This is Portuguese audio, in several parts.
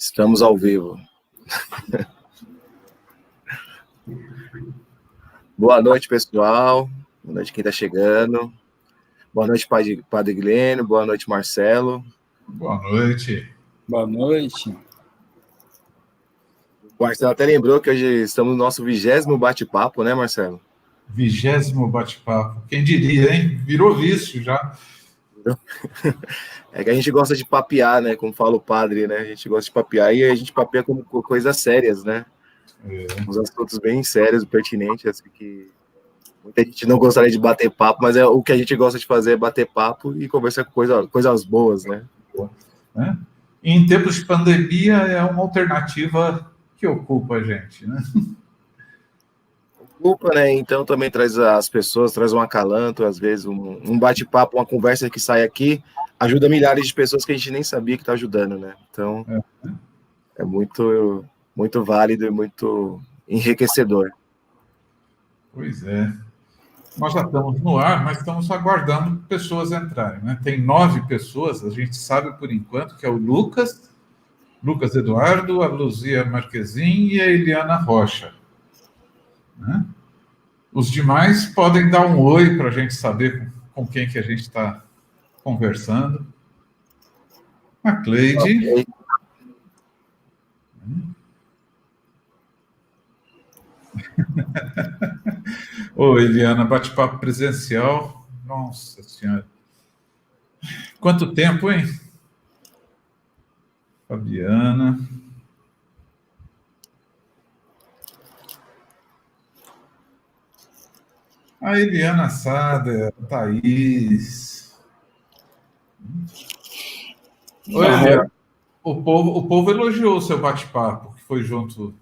Estamos ao vivo. Boa noite, pessoal. Boa noite, quem está chegando. Boa noite, Padre Glênio. Boa noite, Marcelo. Boa noite. Boa noite. O Marcelo até lembrou que hoje estamos no nosso 20º bate-papo, né, Marcelo? 20º bate-papo. Quem diria, hein? Virou vício já. É que a gente gosta de papear, né? Como fala o padre, né? A gente gosta de papear e a gente papeia com coisas sérias, né? Uns assuntos bem sérios, pertinentes, assim, que muita gente não gostaria de bater papo, mas é o que a gente gosta de fazer é bater papo e conversar com coisas boas, né? Em tempos de pandemia, é uma alternativa que ocupa a gente, né? Ocupa, né? Então também traz as pessoas, traz um acalanto, às vezes um bate-papo, uma conversa que sai aqui, ajuda milhares de pessoas que a gente nem sabia que está ajudando, né? Então é muito, muito válido e muito enriquecedor. Pois é. Nós já estamos no ar, mas estamos aguardando pessoas entrarem, né? Tem 9 pessoas, a gente sabe por enquanto que é o Lucas Eduardo, a Luzia Marquezin e a Eliana Rocha. Né? Os demais podem dar um oi para a gente saber com quem que a gente está conversando. A Cleide. Okay. Ô, Eliana, bate-papo presencial. Nossa Senhora. Quanto tempo, hein? Fabiana. A Eliana Sader, Thaís. Oi, Eliana. O povo elogiou o seu bate-papo, que foi junto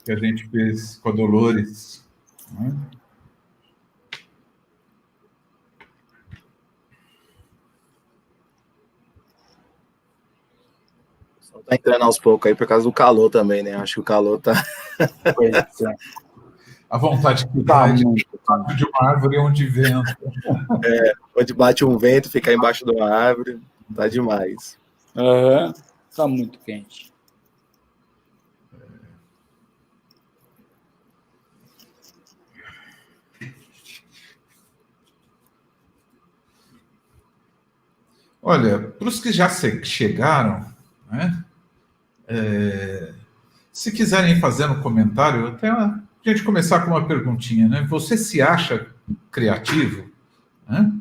que a gente fez com a Dolores. Né? Tá entrando aos poucos aí por causa do calor também, né? Acho que o calor tá... A vontade que dá de uma árvore onde venta. Onde bate um vento, ficar embaixo de uma árvore, tá demais. Tá muito quente. Olha, para os que já chegaram, né? Se quiserem fazer um comentário, até a gente começar com uma perguntinha, né? Você se acha criativo? Né?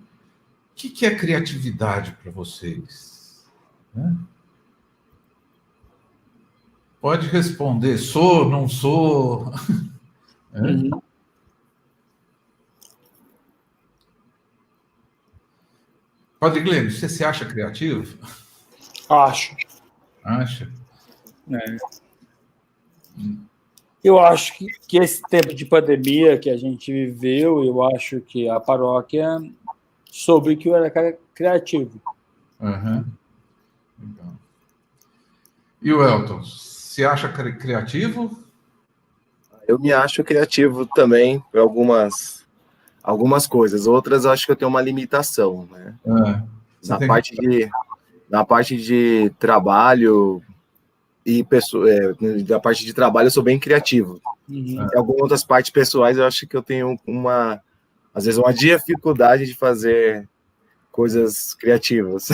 O que é criatividade para vocês? Né? Pode responder, sou, não sou. Padre Glênio, você se acha criativo? Acho. Acha? Eu acho que esse tempo de pandemia que a gente viveu, eu acho que a paróquia soube que eu era criativo. Legal. E o Elton, se acha criativo? Eu me acho criativo também por algumas coisas. Outras eu acho que eu tenho uma limitação, né? Na parte de trabalho e da parte de trabalho eu sou bem criativo. Em algumas outras partes pessoais eu acho que eu tenho às vezes uma dificuldade de fazer coisas criativas.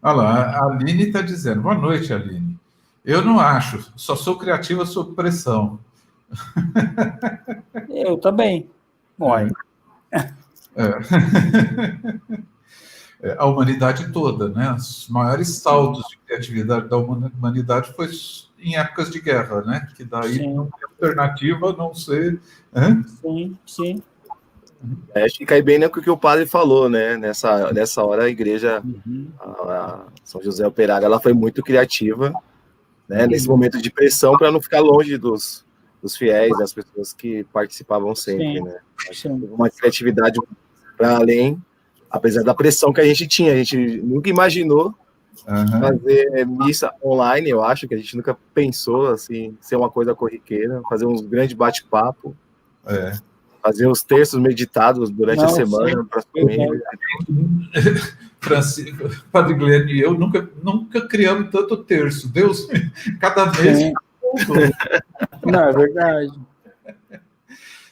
Olha lá, a Aline está dizendo, boa noite, Aline. Eu não acho, só sou criativa sob pressão. Eu também. A humanidade toda, né? Os maiores saltos de criatividade da humanidade foi em épocas de guerra, né? Que daí não tem alternativa a não ser... Sim. Acho que cai bem no que o padre falou, né? Nessa hora a igreja, a São José Operário, ela foi muito criativa, né? Nesse momento de pressão para não ficar longe dos fiéis, das pessoas que participavam sempre, né? Acho que uma criatividade para além, apesar da pressão que a gente tinha. A gente nunca imaginou fazer missa online, eu acho que a gente nunca pensou assim, ser uma coisa corriqueira, fazer uns grandes bate-papo, fazer os textos meditados durante a semana para as famílias. Padre Glênio e eu nunca criamos tanto terço. Deus, cada vez... Não, é verdade.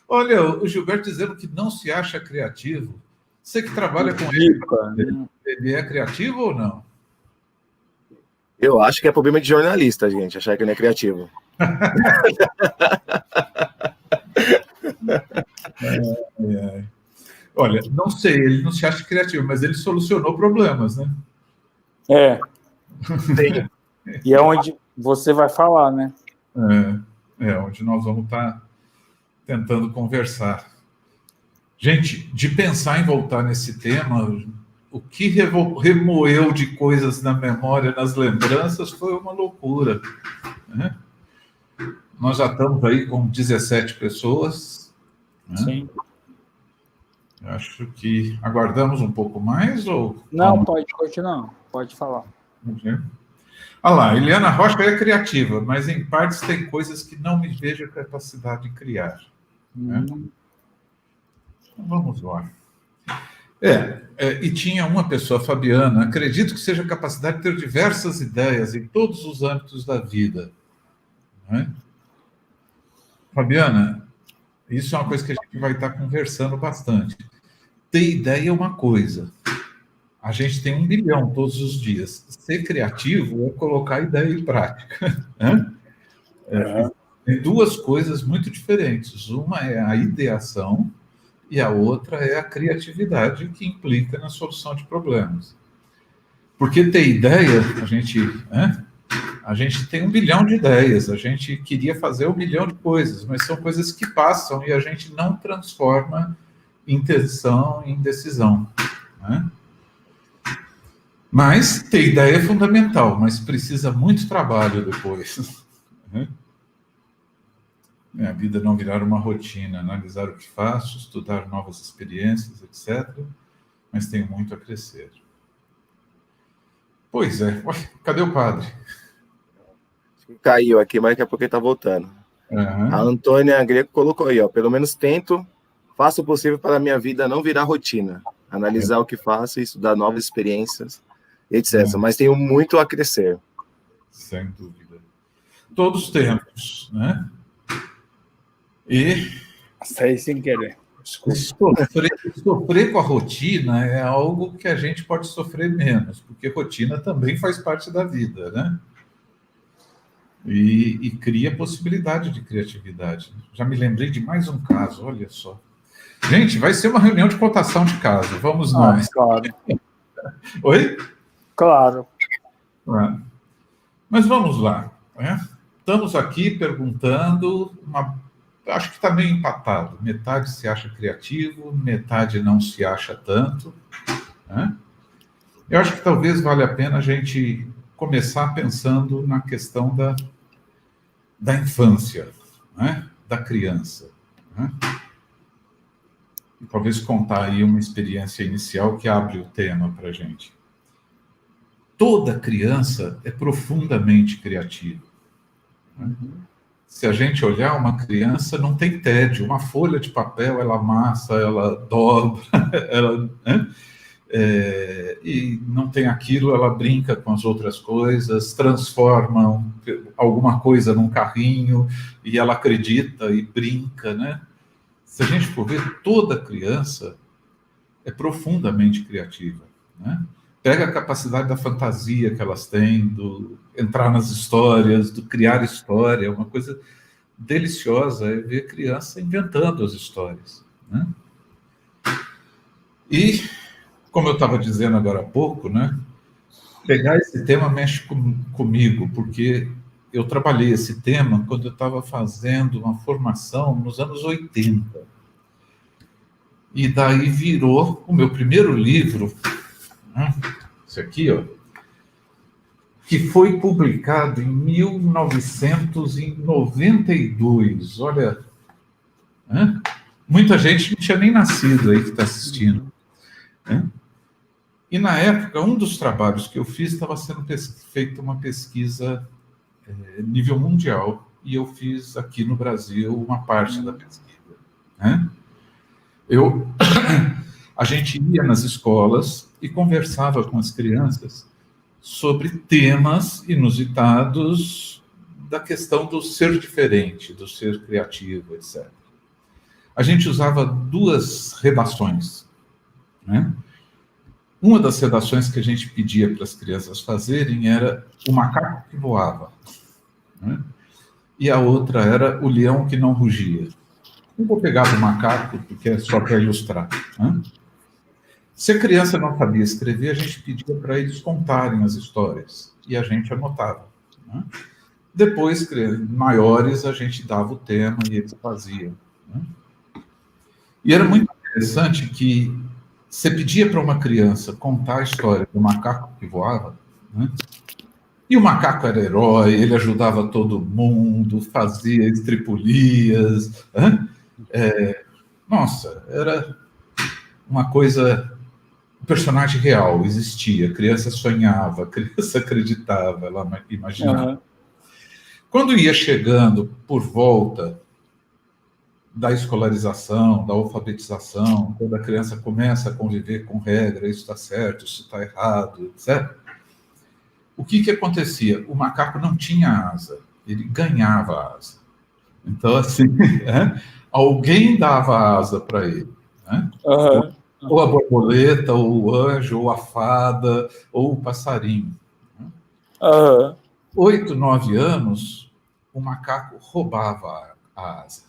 Olha, o Gilberto dizendo que não se acha criativo. Você que trabalha com ele é criativo ou não? Eu acho que é problema de jornalista, gente, achar que ele é criativo. Olha, não sei, ele não se acha criativo, mas ele solucionou problemas, né? Sim. E é onde você vai falar, né? Onde nós vamos estar tentando conversar. Gente, de pensar em voltar nesse tema, o que remoeu de coisas na memória, nas lembranças, foi uma loucura, né? Nós já estamos aí com 17 pessoas, né? Sim. Acho que aguardamos um pouco mais ou... Não, pode continuar, pode falar. Olha lá, Eliana Rocha é criativa, mas em partes tem coisas que não me vejo a capacidade de criar. Né? Vamos lá. E tinha uma pessoa, Fabiana, acredito que seja a capacidade de ter diversas ideias em todos os âmbitos da vida. Né? Fabiana, isso é uma coisa que a gente vai estar conversando bastante. Ter ideia é uma coisa. A gente tem 1 bilhão todos os dias. Ser criativo é colocar a ideia em prática. Né? Tem 2 coisas muito diferentes. Uma é a ideação e a outra é a criatividade que implica na solução de problemas. Porque ter ideia, a gente tem 1 bilhão de ideias, a gente queria fazer 1 bilhão de coisas, mas são coisas que passam e a gente não transforma intenção em decisão. Né? Mas ter ideia é fundamental, mas precisa muito trabalho depois. A vida não virar uma rotina, analisar o que faço, estudar novas experiências, etc. Mas tenho muito a crescer. Pois é. Cadê o padre? Caiu aqui, mas daqui a pouco ele está voltando. A Antônia Greco colocou aí, pelo menos tento, faço o possível para a minha vida não virar rotina. Analisar o que faço e estudar novas experiências, etc. Mas tenho muito a crescer. Sem dúvida. Todos temos, né? E... Saí sem querer. Sofrer com a rotina é algo que a gente pode sofrer menos, porque rotina também faz parte da vida, né? E cria possibilidade de criatividade. Já me lembrei de mais um caso, olha só. Gente, vai ser uma reunião de cotação de caso. Vamos nós. Claro. Oi? Claro. Mas vamos lá. Né? Estamos aqui perguntando, acho que está meio empatado. Metade se acha criativo, metade não se acha tanto. Né? Eu acho que talvez valha a pena a gente começar pensando na questão da infância, né? Da criança. Né? E talvez contar aí uma experiência inicial que abre o tema para a gente. Toda criança é profundamente criativa. Né? Se a gente olhar uma criança, não tem tédio. Uma folha de papel, ela amassa, ela dobra, e não tem aquilo, ela brinca com as outras coisas, transforma alguma coisa num carrinho, e ela acredita e brinca, né? Se a gente for ver, toda criança é profundamente criativa, né? Pega a capacidade da fantasia que elas têm, do entrar nas histórias, do criar história, uma coisa deliciosa é ver criança inventando as histórias, né? E, como eu estava dizendo agora há pouco, né, pegar esse tema mexe comigo, porque eu trabalhei esse tema quando eu estava fazendo uma formação nos anos 80. E daí virou o meu primeiro livro, né, esse aqui, ó, que foi publicado em 1992. Olha, né? Muita gente não tinha nem nascido aí que está assistindo. Né? E na época, um dos trabalhos que eu fiz estava sendo feita uma pesquisa nível mundial, e eu fiz aqui no Brasil uma parte da pesquisa. Né? A gente ia nas escolas e conversava com as crianças sobre temas inusitados da questão do ser diferente, do ser criativo, etc. A gente usava 2 redações, né? Uma das redações que a gente pedia para as crianças fazerem era o macaco que voava, né? E a outra era o leão que não rugia. Eu vou pegar o macaco, porque é só para ilustrar, né? Se a criança não sabia escrever, a gente pedia para eles contarem as histórias, e a gente anotava, né? Depois, maiores, a gente dava o tema e eles faziam, né? E era muito interessante que você pedia para uma criança contar a história do macaco que voava, né? E o macaco era herói, ele ajudava todo mundo, fazia estripulias, né? Nossa, era uma coisa... O personagem real existia, a criança sonhava, a criança acreditava, ela imaginava. Uhum. Quando ia chegando por volta da escolarização, da alfabetização, quando a criança começa a conviver com regras, isso está certo, isso está errado, etc. O que acontecia? O macaco não tinha asa, ele ganhava asa. Então, assim, alguém dava asa para ele, né? Uhum. Ou a borboleta, ou o anjo, ou a fada, ou o passarinho. Uhum. 8, 9 anos, o macaco roubava a asa.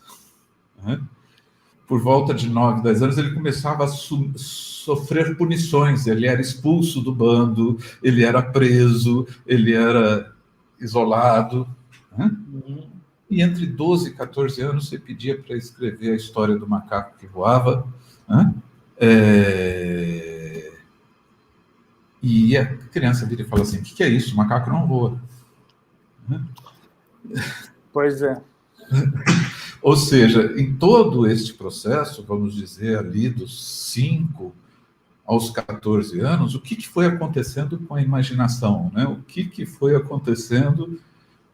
Por volta de 9, 10 anos, ele começava a sofrer punições. Ele era expulso do bando, ele era preso, ele era isolado. Uhum. E entre 12 e 14 anos, você pedia para escrever a história do macaco que voava. E a criança vira e fala assim: o que é isso? O macaco não voa. Pois é. Ou seja, em todo este processo, vamos dizer, ali dos 5 aos 14 anos, o que foi acontecendo com a imaginação, né? O que foi acontecendo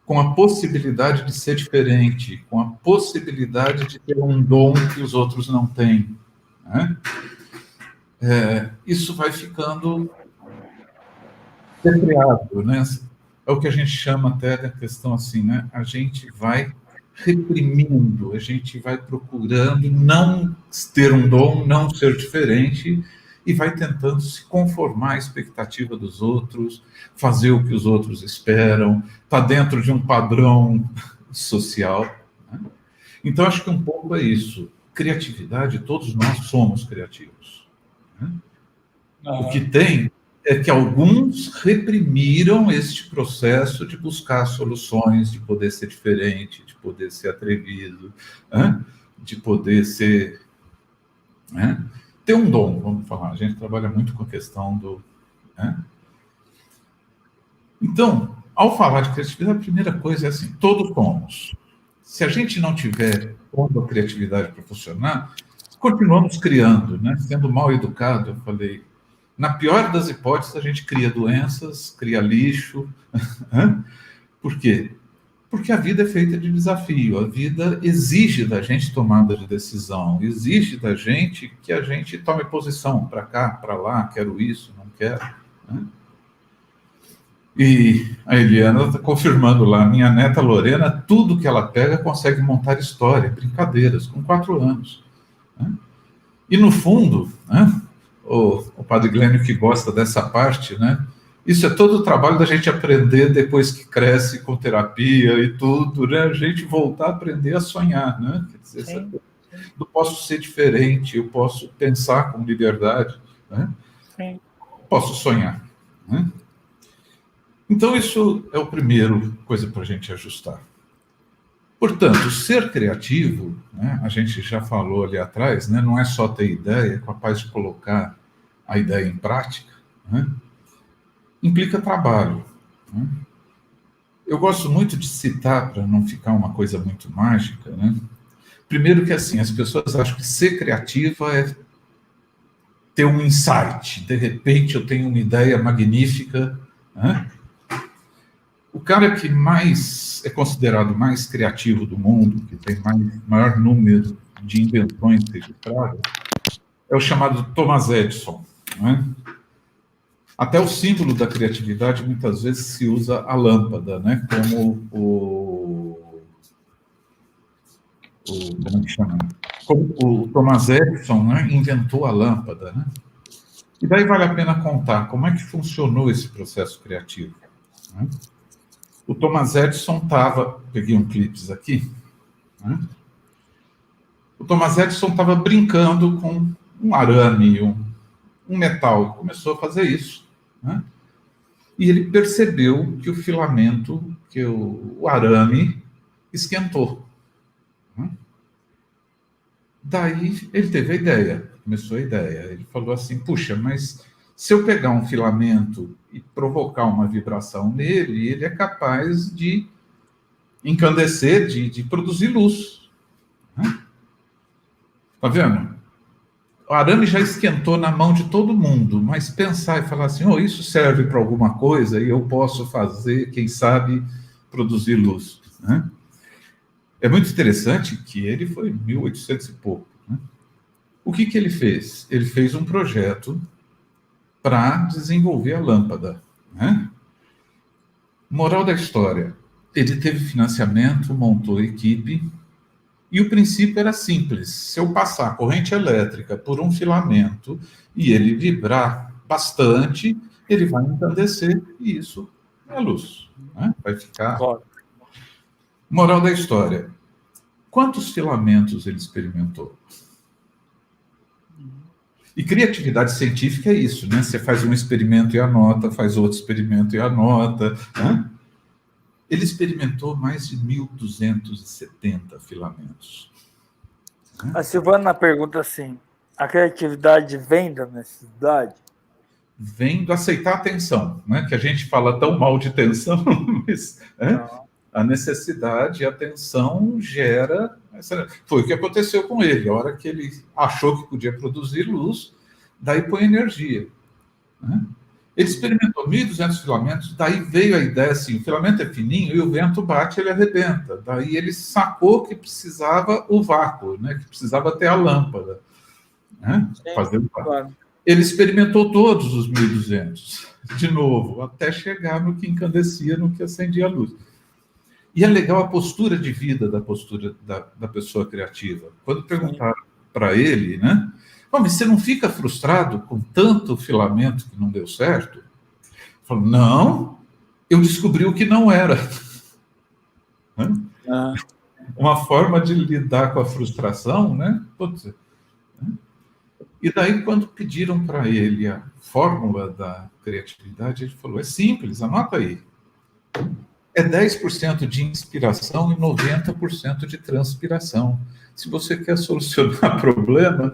com a possibilidade de ser diferente, com a possibilidade de ter um dom que os outros não têm, né? Isso vai ficando criado, né? É o que a gente chama até da questão assim, né? A gente vai reprimindo, a gente vai procurando não ter um dom, não ser diferente, e vai tentando se conformar à expectativa dos outros, fazer o que os outros esperam, tá dentro de um padrão social, né? Então, acho que um pouco é isso. Criatividade, todos nós somos criativos, né? O que tem é que alguns reprimiram este processo de buscar soluções, de poder ser diferente, de poder ser atrevido, né? De poder ser... né? Ter um dom, vamos falar. A gente trabalha muito com a questão do... né? Então, ao falar de criatividade, a primeira coisa é assim, todos somos. Se a gente não tiver pondo a criatividade para funcionar, continuamos criando, né? Sendo mal educado, eu falei... Na pior das hipóteses, a gente cria doenças, cria lixo. Por quê? Porque a vida é feita de desafio. A vida exige da gente tomada de decisão. Exige da gente que a gente tome posição para cá, para lá, quero isso, não quero. E a Eliana está confirmando lá, minha neta Lorena, tudo que ela pega consegue montar história, brincadeiras, com 4 anos. E no fundo... o padre Glênio que gosta dessa parte, né? Isso é todo o trabalho da gente aprender depois que cresce com terapia e tudo, né? A gente voltar a aprender a sonhar, né? Quer dizer, eu posso ser diferente, eu posso pensar com liberdade, né? Sim. Posso sonhar, né? Então, isso é a primeira coisa para a gente ajustar. Portanto, ser criativo, né, a gente já falou ali atrás, né, não é só ter ideia, é capaz de colocar a ideia em prática, né, implica trabalho. Né. Eu gosto muito de citar, para não ficar uma coisa muito mágica, né, primeiro que assim, as pessoas acham que ser criativa é ter um insight, de repente eu tenho uma ideia magnífica, né. O cara que mais é considerado mais criativo do mundo, que tem maior número de invenções registradas, é o chamado Thomas Edison, né? Até o símbolo da criatividade, muitas vezes, se usa a lâmpada, né? Como como é que chama? Como o Thomas Edison, né, inventou a lâmpada, né? E daí vale a pena contar como é que funcionou esse processo criativo, né? O Thomas Edison estava... Peguei um clipes aqui, né? O Thomas Edison estava brincando com um arame, um metal. Começou a fazer isso, né? E ele percebeu que o filamento, que o arame, esquentou, né? Daí ele teve a ideia, começou a ideia. Ele falou assim, puxa, mas se eu pegar um filamento e provocar uma vibração nele, ele é capaz de encandecer, de produzir luz, né? Tá vendo? O arame já esquentou na mão de todo mundo, mas pensar e falar assim, isso serve para alguma coisa e eu posso fazer, quem sabe, produzir luz, né? É muito interessante que ele foi em 1800 e pouco, né? O que ele fez? Ele fez um projeto para desenvolver a lâmpada, né? Moral da história, ele teve financiamento, montou equipe, e o princípio era simples. Se eu passar corrente elétrica por um filamento e ele vibrar bastante, ele vai encandecer e isso é luz, né? Vai ficar... Moral da história. Quantos filamentos ele experimentou? E criatividade científica é isso, né? Você faz um experimento e anota, faz outro experimento e anota, né? Ele experimentou mais de 1.270 filamentos. A Silvana pergunta assim, a criatividade vem da necessidade? Vem do aceitar a tensão, né? Que a gente fala tão mal de tensão, mas a necessidade e a tensão gera... Foi o que aconteceu com ele. A hora que ele achou que podia produzir luz, daí põe energia, né? Ele experimentou 1.200 filamentos, daí veio a ideia assim, o filamento é fininho e o vento bate, ele arrebenta. Daí ele sacou que precisava o vácuo, né? Que precisava ter a lâmpada, né? Fazer o vácuo. Claro. Ele experimentou todos os 1.200, de novo, até chegar no que encandecia, no que acendia a luz. E é legal a postura de vida da pessoa criativa. Quando perguntaram para ele, né? Mas você não fica frustrado com tanto filamento que não deu certo? Ele falou, não, eu descobri o que não era. Uma forma de lidar com a frustração, né? E daí, quando pediram para ele a fórmula da criatividade, ele falou, é simples, anota aí. É 10% de inspiração e 90% de transpiração. Se você quer solucionar problema,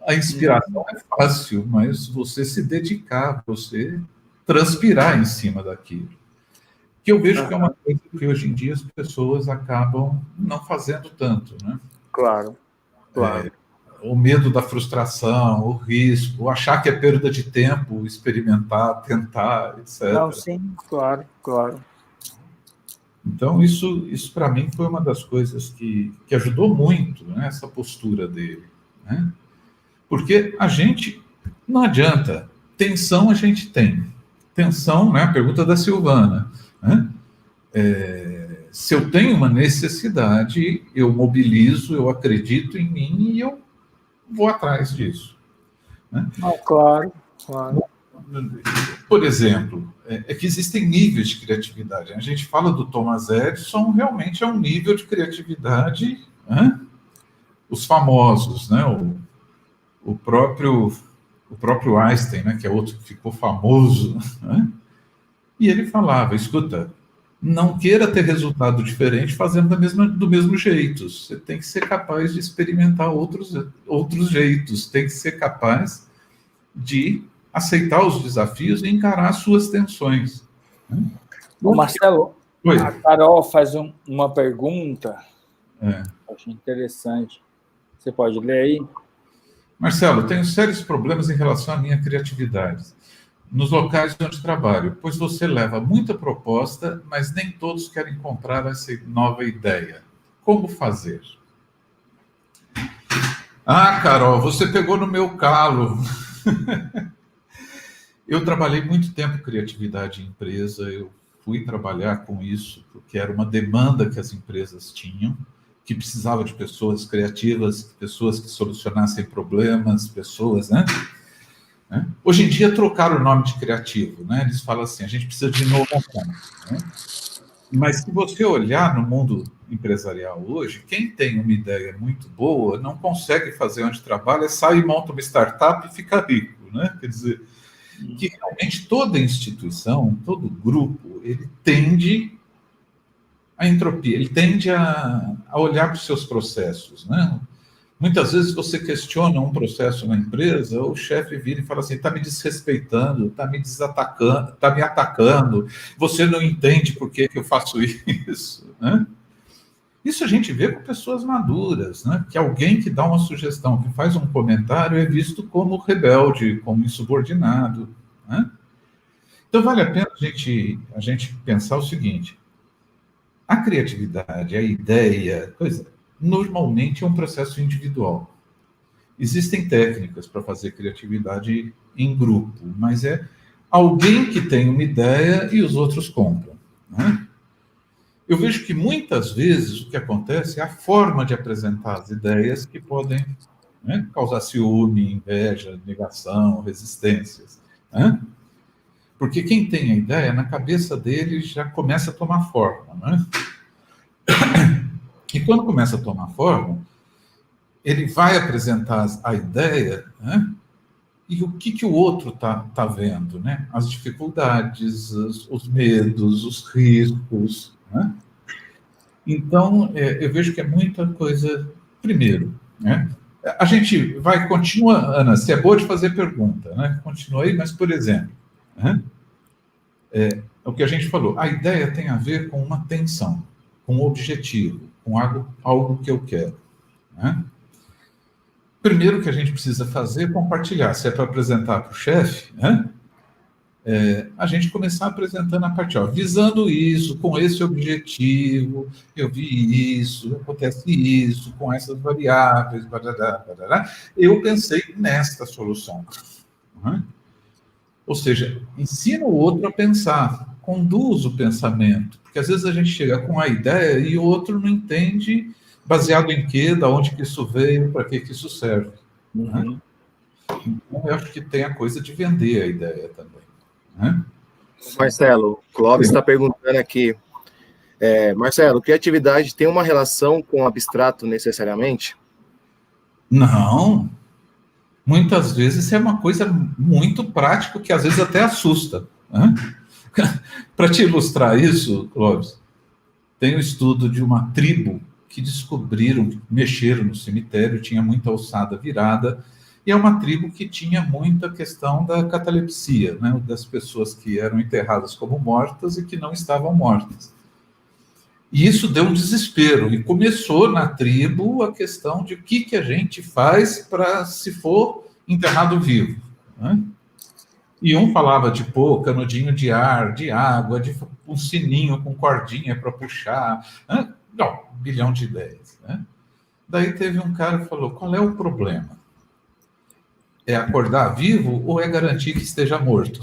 a inspiração é fácil, mas você se dedicar, você transpirar em cima daquilo. Que eu vejo que é uma coisa que hoje em dia as pessoas acabam não fazendo tanto, né? Claro. O medo da frustração, o risco, achar que é perda de tempo, experimentar, tentar, etc. Não, sim, claro. Então, isso para mim foi uma das coisas que ajudou muito, né, essa postura dele, né? Porque a gente, não adianta, tensão a gente tem. Tensão, né, a pergunta da Silvana, né? Se eu tenho uma necessidade, eu mobilizo, eu acredito em mim e eu vou atrás disso, né? Claro. Por exemplo, que existem níveis de criatividade. A gente fala do Thomas Edison, realmente é um nível de criatividade, né? Os famosos, né? O próprio Einstein, né? Que é outro que ficou famoso, né? E ele falava, escuta, não queira ter resultado diferente fazendo do mesmo jeito. Você tem que ser capaz de experimentar outros jeitos, tem que ser capaz de aceitar os desafios e encarar as suas tensões. Marcelo, a Carol faz uma pergunta, acho interessante. Você pode ler aí? Marcelo, tenho sérios problemas em relação à minha criatividade nos locais onde trabalho, pois você leva muita proposta, mas nem todos querem comprar essa nova ideia. Como fazer? Ah, Carol, você pegou no meu calo. Eu trabalhei muito tempo em criatividade em empresa, eu fui trabalhar com isso porque era uma demanda que as empresas tinham, que precisava de pessoas criativas, pessoas que solucionassem problemas, pessoas, né? Hoje em dia trocaram o nome de criativo, né? Eles falam assim, a gente precisa de inovação, né? Mas se você olhar no mundo empresarial hoje, quem tem uma ideia muito boa não consegue fazer onde trabalha, sai e monta uma startup e fica rico, né? Quer dizer, que realmente toda instituição, todo grupo, ele tende à entropia, ele tende a olhar para os seus processos, né? Muitas vezes você questiona um processo na empresa, o chefe vira e fala assim, está me desrespeitando, está me desatacando, está me atacando, você não entende por que eu faço isso, né? Isso a gente vê com pessoas maduras, né? Que alguém que dá uma sugestão, que faz um comentário, é visto como rebelde, como insubordinado, né? Então vale a pena a gente pensar o seguinte, a criatividade, a ideia, coisa, normalmente é um processo individual. Existem técnicas para fazer criatividade em grupo, mas é alguém que tem uma ideia e os outros compram, né? Eu vejo que muitas vezes o que acontece é a forma de apresentar as ideias que podem, né, causar ciúme, inveja, negação, resistências, né? Porque quem tem a ideia, na cabeça dele já começa a tomar forma, né? E quando começa a tomar forma, ele vai apresentar a ideia, né? E o que o outro tá vendo, né? As dificuldades, os medos, os riscos, né? Então, eu vejo que é muita coisa. Primeiro, né? A gente continua, Ana, você é boa de fazer pergunta, né? Continua aí, mas, por exemplo, né? O que a gente falou, a ideia tem a ver com uma tensão, com um objetivo, com algo que eu quero, né? Primeiro que a gente precisa fazer é compartilhar. Se é para apresentar para o chefe, né? A gente começar apresentando a parte, ó, visando isso, com esse objetivo, eu vi isso, acontece isso, com essas variáveis, barará, barará, eu pensei nesta solução. Né? Ou seja, ensina o outro a pensar, conduz o pensamento, porque às vezes a gente chega com a ideia e o outro não entende baseado em quê, da onde que isso veio, para que isso serve. Né? Então, eu acho que tem a coisa de vender a ideia também. Né? Marcelo, o Clóvis está perguntando aqui. Marcelo, criatividade tem uma relação com o abstrato necessariamente? Não. Muitas vezes é uma coisa muito prática que às vezes até assusta. Né? Para te ilustrar isso, Clóvis, tem um estudo de uma tribo que descobriram, mexeram no cemitério, tinha muita ossada virada, e é uma tribo que tinha muita questão da catalepsia, né? Das pessoas que eram enterradas como mortas e que não estavam mortas. E isso deu um desespero, e começou na tribo a questão de o que a gente faz para se for enterrado vivo. Né? E um falava de pôr canudinho de ar, de água, de um sininho com cordinha para puxar, né? Não, 1 bilhão de ideias. Né? Daí teve um cara que falou, qual é o problema? É acordar vivo ou é garantir que esteja morto?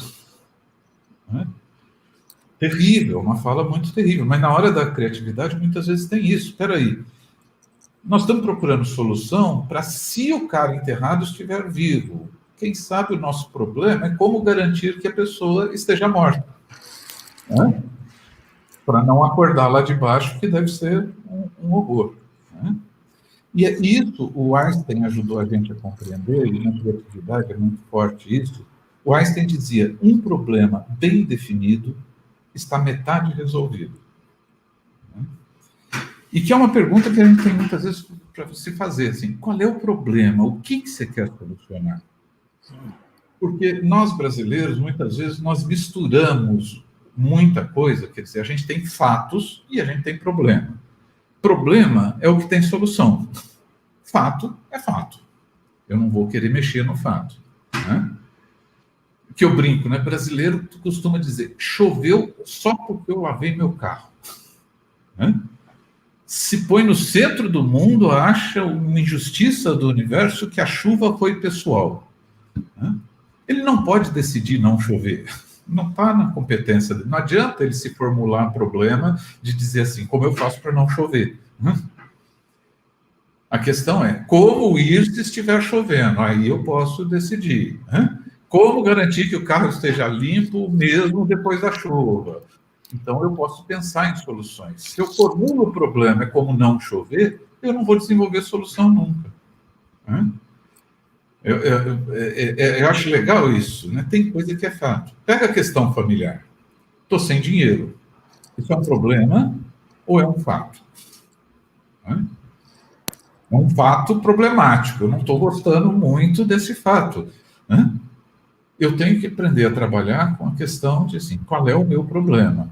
Né? Terrível, uma fala muito terrível. Mas na hora da criatividade, muitas vezes tem isso. Espera aí. Nós estamos procurando solução para se o cara enterrado estiver vivo. Quem sabe o nosso problema é como garantir que a pessoa esteja morta. Né? Para não acordar lá de baixo, que deve ser um horror. Né? E isso o Einstein ajudou a gente a compreender, e na criatividade é muito forte isso. O Einstein dizia, um problema bem definido está metade resolvido. E que é uma pergunta que a gente tem muitas vezes para se fazer, assim, qual é o problema? O que você quer solucionar? Porque nós brasileiros, muitas vezes, nós misturamos muita coisa, quer dizer, a gente tem fatos e a gente tem problema. Problema é o que tem solução. Fato é fato. Eu não vou querer mexer no fato. Né? Que eu brinco, né? Brasileiro costuma dizer, choveu só porque eu lavei meu carro. Né? se põe no centro do mundo, acha uma injustiça do universo que a chuva foi pessoal. Ele não pode decidir não chover. Não está na competência dele. Não adianta ele se formular um problema de dizer assim, como eu faço para não chover? A questão é, como ir se estiver chovendo? Aí eu posso decidir. Como garantir que o carro esteja limpo mesmo depois da chuva? Então, eu posso pensar em soluções. Se eu formulo o problema é como não chover, eu não vou desenvolver solução nunca. Eu acho legal isso, né? Tem coisa que é fato. Pega a questão familiar. Estou sem dinheiro. Isso é um problema ou é um fato? É um fato problemático. Eu não estou gostando muito desse fato. Eu tenho que aprender a trabalhar com a questão de, assim, qual é o meu problema?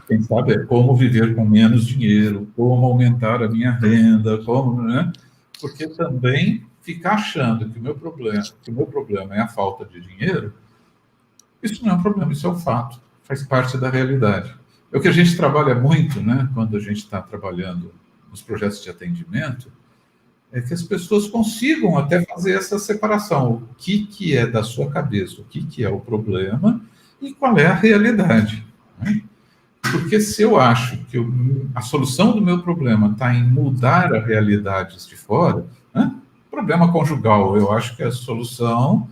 Quem sabe é como viver com menos dinheiro, como aumentar a minha renda, como, né? Porque também ficar achando que o meu problema é a falta de dinheiro, isso não é um problema, isso é um fato, faz parte da realidade. É o que a gente trabalha muito, né, quando a gente está trabalhando nos projetos de atendimento, é que as pessoas consigam até fazer essa separação. O que é da sua cabeça, o que é o problema e qual é a realidade. Né? Porque se eu acho que a solução do meu problema está em mudar a realidade de fora, né? Problema conjugal, eu acho que a solução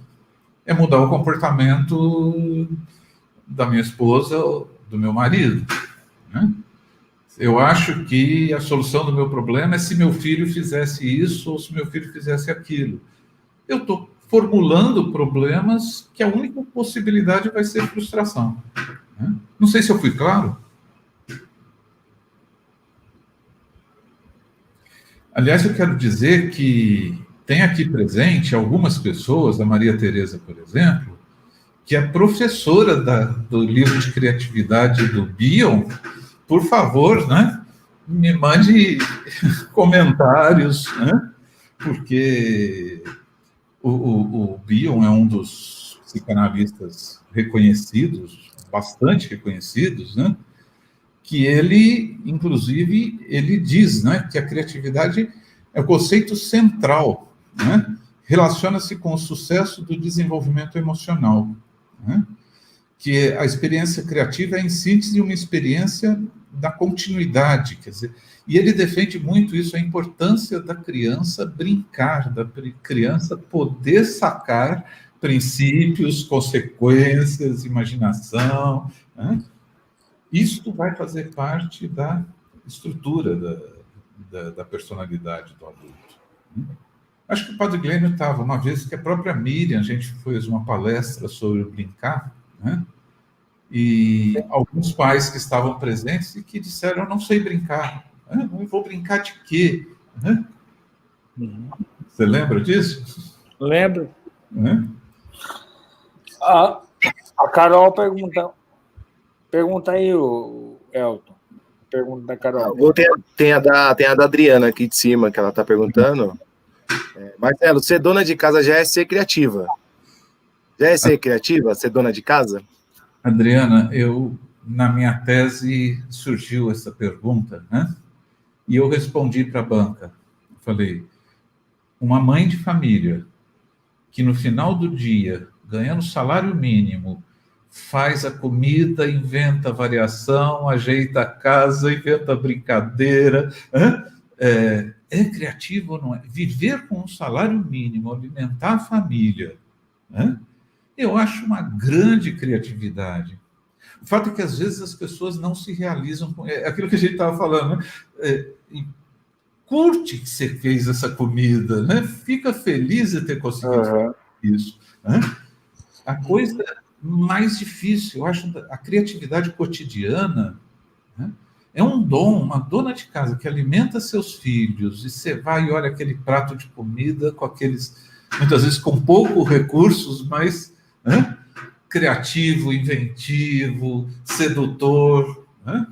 é mudar o comportamento da minha esposa, do meu marido. Né? Eu acho que a solução do meu problema é se meu filho fizesse isso ou se meu filho fizesse aquilo. Eu estou formulando problemas que a única possibilidade vai ser frustração. Não sei se eu fui claro. Aliás, eu quero dizer que tem aqui presente algumas pessoas, a Maria Tereza, por exemplo, que é professora do livro de criatividade do Bion. Por favor, né, me mande comentários, né, porque o Bion é um dos psicanalistas reconhecidos, bastante reconhecidos, né, que ele, inclusive, ele diz, né, que a criatividade é o conceito central, né, relaciona-se com o sucesso do desenvolvimento emocional, né, que a experiência criativa é, em síntese, uma experiência da continuidade, quer dizer, e ele defende muito isso, a importância da criança brincar, da criança poder sacar princípios, consequências, imaginação, né? Isto vai fazer parte da estrutura da personalidade do adulto. Acho que o padre Glênio estava, uma vez que a própria Miriam, a gente fez uma palestra sobre brincar, né? E alguns pais que estavam presentes e que disseram, eu não sei brincar. Eu vou brincar de quê? Você lembra disso? Lembro. A Carol pergunta aí, o Elton. Pergunta da Carol. Tem a da Adriana aqui de cima, que ela está perguntando. Marcelo, ser dona de casa já é ser criativa? Já é ser criativa, ser dona de casa? Adriana, na minha tese surgiu essa pergunta, né? E eu respondi para a banca. Falei, uma mãe de família que no final do dia, ganhando salário mínimo, faz a comida, inventa variação, ajeita a casa, inventa brincadeira, é criativo ou não é? Viver com um salário mínimo, alimentar a família, eu acho uma grande criatividade. O fato é que, às vezes, as pessoas não se realizam com... aquilo que a gente estava falando, né? Curte que você fez essa comida, né? Fica feliz de ter conseguido isso. Né? A coisa mais difícil, eu acho, a criatividade cotidiana, né? É um dom, uma dona de casa que alimenta seus filhos, e você vai e olha aquele prato de comida com aqueles, muitas vezes com poucos recursos, mas... né? Criativo, inventivo, sedutor. Né?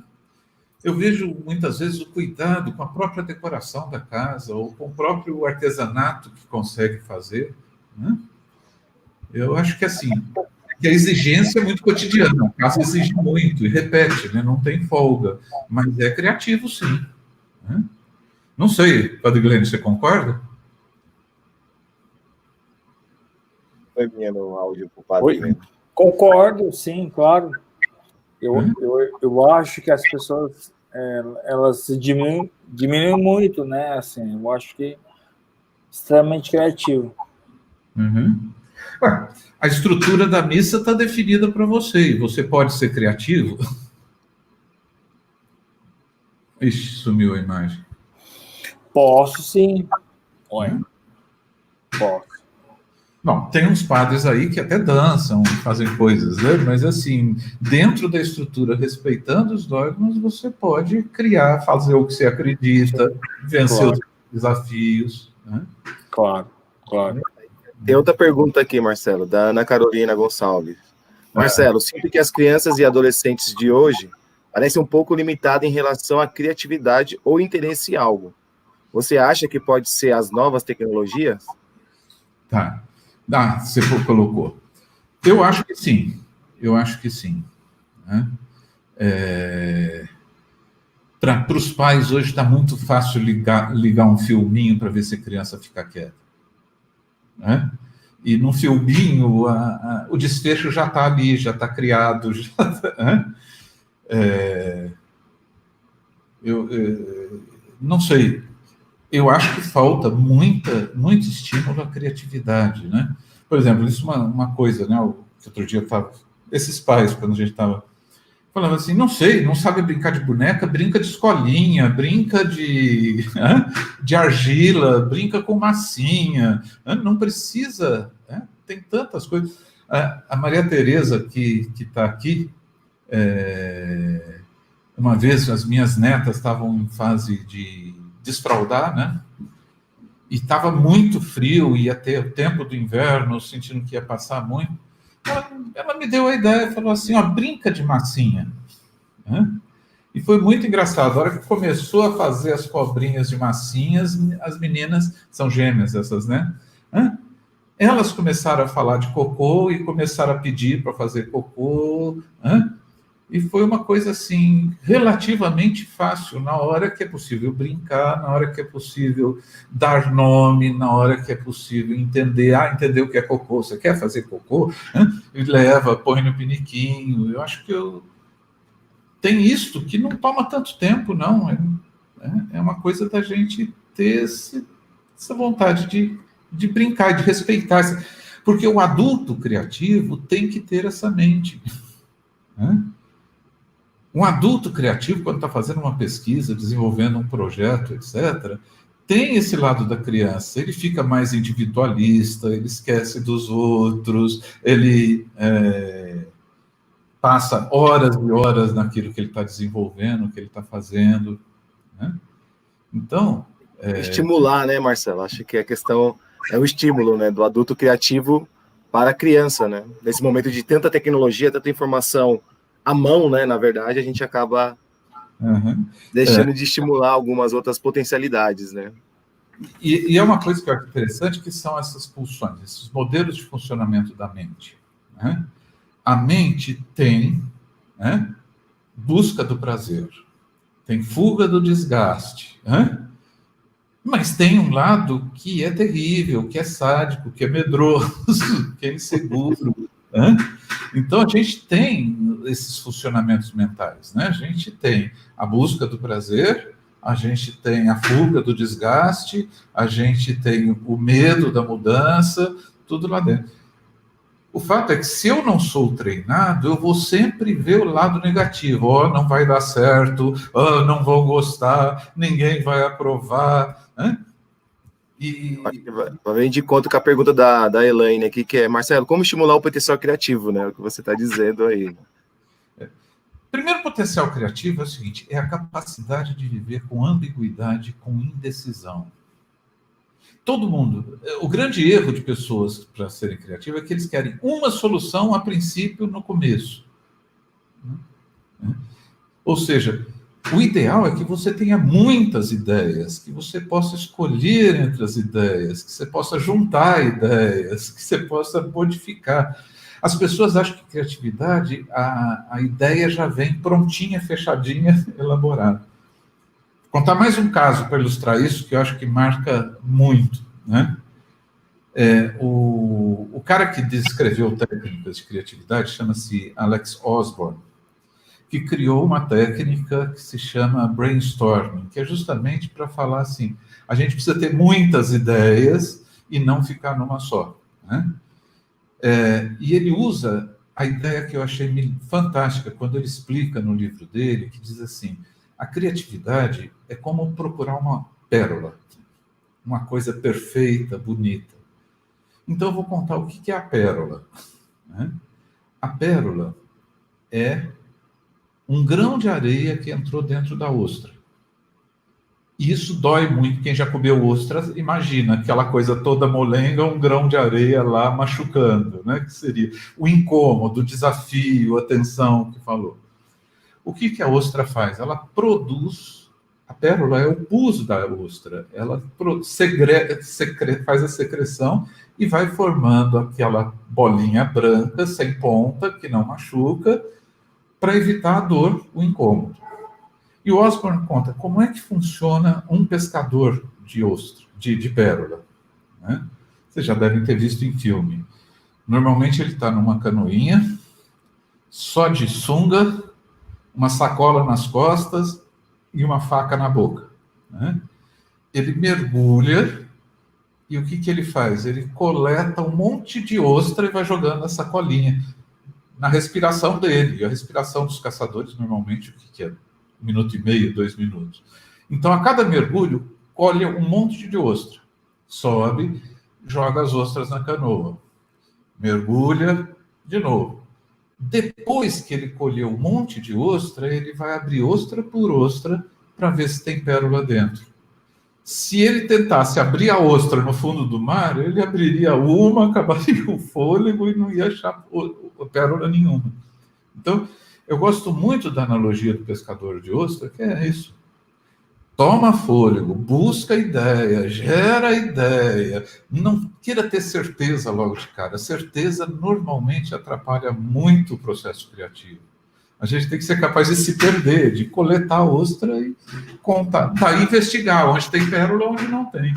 Eu vejo muitas vezes o cuidado com a própria decoração da casa ou com o próprio artesanato que consegue fazer. Né? Eu acho que assim, que a exigência é muito cotidiana. A casa exige muito e repete, né? Não tem folga, mas é criativo, sim. Né? Não sei, Padre Glênio, você concorda? Foi minha no áudio pro padre. Oi? Concordo, sim, claro. Eu acho que as pessoas elas se diminuem muito, né? Assim, eu acho que extremamente criativo. Uhum. Ué, a estrutura da missa está definida para você, e você pode ser criativo? Ixi, sumiu a imagem. Posso, sim. Oi. Posso. Bom, tem uns padres aí que até dançam, fazem coisas, né? Mas assim, dentro da estrutura, respeitando os dogmas, você pode criar, fazer o que você acredita, vencer os desafios. Né? Claro. Tem outra pergunta aqui, Marcelo, da Ana Carolina Gonçalves. Marcelo, sinto que as crianças e adolescentes de hoje parecem um pouco limitadas em relação à criatividade ou interesse em algo. Você acha que pode ser as novas tecnologias? Tá. Você colocou. Eu acho que sim. Né? Para os pais, hoje está muito fácil ligar um filminho para ver se a criança fica quieta. Né? E no filminho, o desfecho já está ali, já está criado. Eu não sei. Eu acho que falta muito estímulo à criatividade, né? Por exemplo, isso é uma coisa, né? Que outro dia eu estava... Esses pais, quando a gente estava falando assim, não sei, não sabe brincar de boneca, brinca de escolinha, brinca de argila, brinca com massinha, não precisa, tem tantas coisas. A Maria Tereza, que está aqui, uma vez as minhas netas estavam em fase de desfraldar, né? E estava muito frio, ia ter o tempo do inverno, sentindo que ia passar muito. Ela me deu a ideia, falou assim, brinca de massinha. E foi muito engraçado. A hora que começou a fazer as cobrinhas de massinhas, as meninas, são gêmeas essas, né? Elas começaram a falar de cocô e começaram a pedir para fazer cocô. E foi uma coisa assim, relativamente fácil, na hora que é possível brincar, na hora que é possível dar nome, na hora que é possível entender o que é cocô, você quer fazer cocô? E leva, põe no piniquinho. Eu acho que tem isto que não toma tanto tempo, não. É uma coisa da gente ter essa vontade de brincar, de respeitar. Porque o adulto criativo tem que ter essa mente. Um adulto criativo, quando está fazendo uma pesquisa, desenvolvendo um projeto, etc., tem esse lado da criança. Ele fica mais individualista, ele esquece dos outros, ele passa horas e horas naquilo que ele está desenvolvendo, que ele está fazendo. Né? Então... Estimular, né, Marcelo? Acho que a questão é o estímulo, né, do adulto criativo para a criança, né? Nesse momento de tanta tecnologia, tanta informação à mão, né, na verdade, a gente acaba deixando de estimular algumas outras potencialidades, né? E é uma coisa que eu acho interessante, que são essas pulsões, esses modelos de funcionamento da mente. Né? A mente tem busca do prazer, tem fuga do desgaste, mas tem um lado que é terrível, que é sádico, que é medroso, que é inseguro. Então, a gente tem esses funcionamentos mentais, né? A gente tem a busca do prazer, a gente tem a fuga do desgaste, a gente tem o medo da mudança, tudo lá dentro. O fato é que, se eu não sou treinado, eu vou sempre ver o lado negativo. Não vai dar certo, não vou gostar, ninguém vai aprovar. Vai de conta com a pergunta da Elaine aqui, que é, Marcelo, como estimular o potencial criativo, né? O que você está dizendo aí. Primeiro potencial criativo é o seguinte, é a capacidade de viver com ambiguidade, com indecisão. Todo mundo, o grande erro de pessoas para serem criativas é que eles querem uma solução a princípio, no começo. Ou seja, o ideal é que você tenha muitas ideias, que você possa escolher entre as ideias, que você possa juntar ideias, que você possa modificar. As pessoas acham que criatividade, a ideia já vem prontinha, fechadinha, elaborada. Contar mais um caso para ilustrar isso, que eu acho que marca muito, né? O cara que descreveu técnicas de criatividade chama-se Alex Osborne, que criou uma técnica que se chama brainstorming, que é justamente para falar assim, a gente precisa ter muitas ideias e não ficar numa só, né? E ele usa a ideia que eu achei fantástica quando ele explica no livro dele, que diz assim, a criatividade é como procurar uma pérola, uma coisa perfeita, bonita. Então, eu vou contar o que é a pérola, né? A pérola é um grão de areia que entrou dentro da ostra. E isso dói muito. Quem já comeu ostra, imagina aquela coisa toda molenga, um grão de areia lá machucando, né? Que seria o incômodo, o desafio, a tensão que falou. O que a ostra faz? Ela produz, a pérola é o pus da ostra, ela faz a secreção e vai formando aquela bolinha branca, sem ponta, que não machuca, para evitar a dor, o incômodo. E o Osborne conta como é que funciona um pescador de ostra, de pérola, né? Vocês já devem ter visto em filme. Normalmente ele está numa canoinha, só de sunga, uma sacola nas costas e uma faca na boca, né? Ele mergulha e o que ele faz? Ele coleta um monte de ostra e vai jogando a sacolinha na respiração dele. E a respiração dos caçadores, normalmente, o que é? 1 minuto e meio, 2 minutos. Então, a cada mergulho, colhe um monte de ostra. Sobe, joga as ostras na canoa. Mergulha de novo. Depois que ele colheu um monte de ostra, ele vai abrir ostra por ostra para ver se tem pérola dentro. Se ele tentasse abrir a ostra no fundo do mar, ele abriria uma, acabaria o fôlego e não ia achar pérola nenhuma. Então, eu gosto muito da analogia do pescador de ostra, que é isso. Toma fôlego, busca ideia, gera ideia. Não queira ter certeza logo de cara. A certeza normalmente atrapalha muito o processo criativo. A gente tem que ser capaz de se perder, de coletar a ostra e contar. Daí investigar onde tem pérola, onde não tem.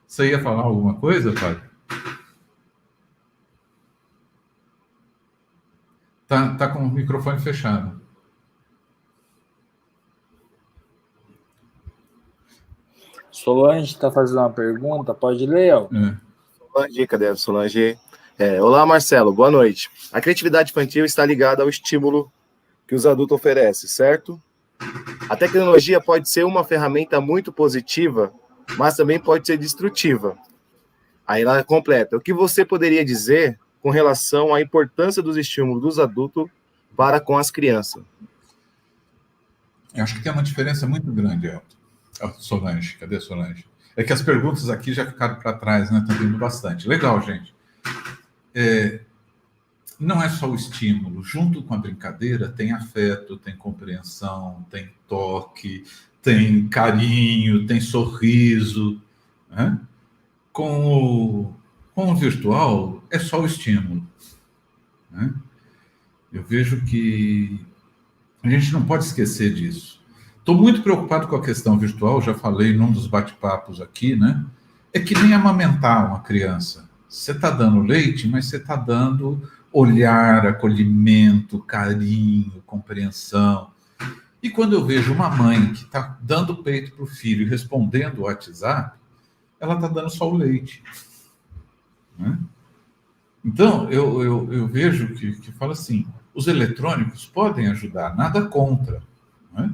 Você ia falar alguma coisa, Fábio? Tá com o microfone fechado. Solange está fazendo uma pergunta, pode ler, El? Solange, cadê a Solange? Olá, Marcelo, boa noite. A criatividade infantil está ligada ao estímulo que os adultos oferecem, certo? A tecnologia pode ser uma ferramenta muito positiva, mas também pode ser destrutiva. Aí ela completa. O que você poderia dizer com relação à importância dos estímulos dos adultos para com as crianças? Eu acho que tem uma diferença muito grande, Elton. Solange, cadê a Solange? É que as perguntas aqui já ficaram para trás, né? Estão vindo bastante. Legal, gente. Não é só o estímulo. Junto com a brincadeira, tem afeto, tem compreensão, tem toque, tem carinho, tem sorriso, né? Com o virtual, é só o estímulo, né? Eu vejo que a gente não pode esquecer disso. Estou muito preocupado com a questão virtual, já falei num dos bate-papos aqui, né? É que nem amamentar uma criança. Você está dando leite, mas você está dando olhar, acolhimento, carinho, compreensão. E quando eu vejo uma mãe que está dando peito para o filho e respondendo o WhatsApp, ela está dando só o leite, né? Então, eu vejo que fala assim, os eletrônicos podem ajudar, nada contra, né?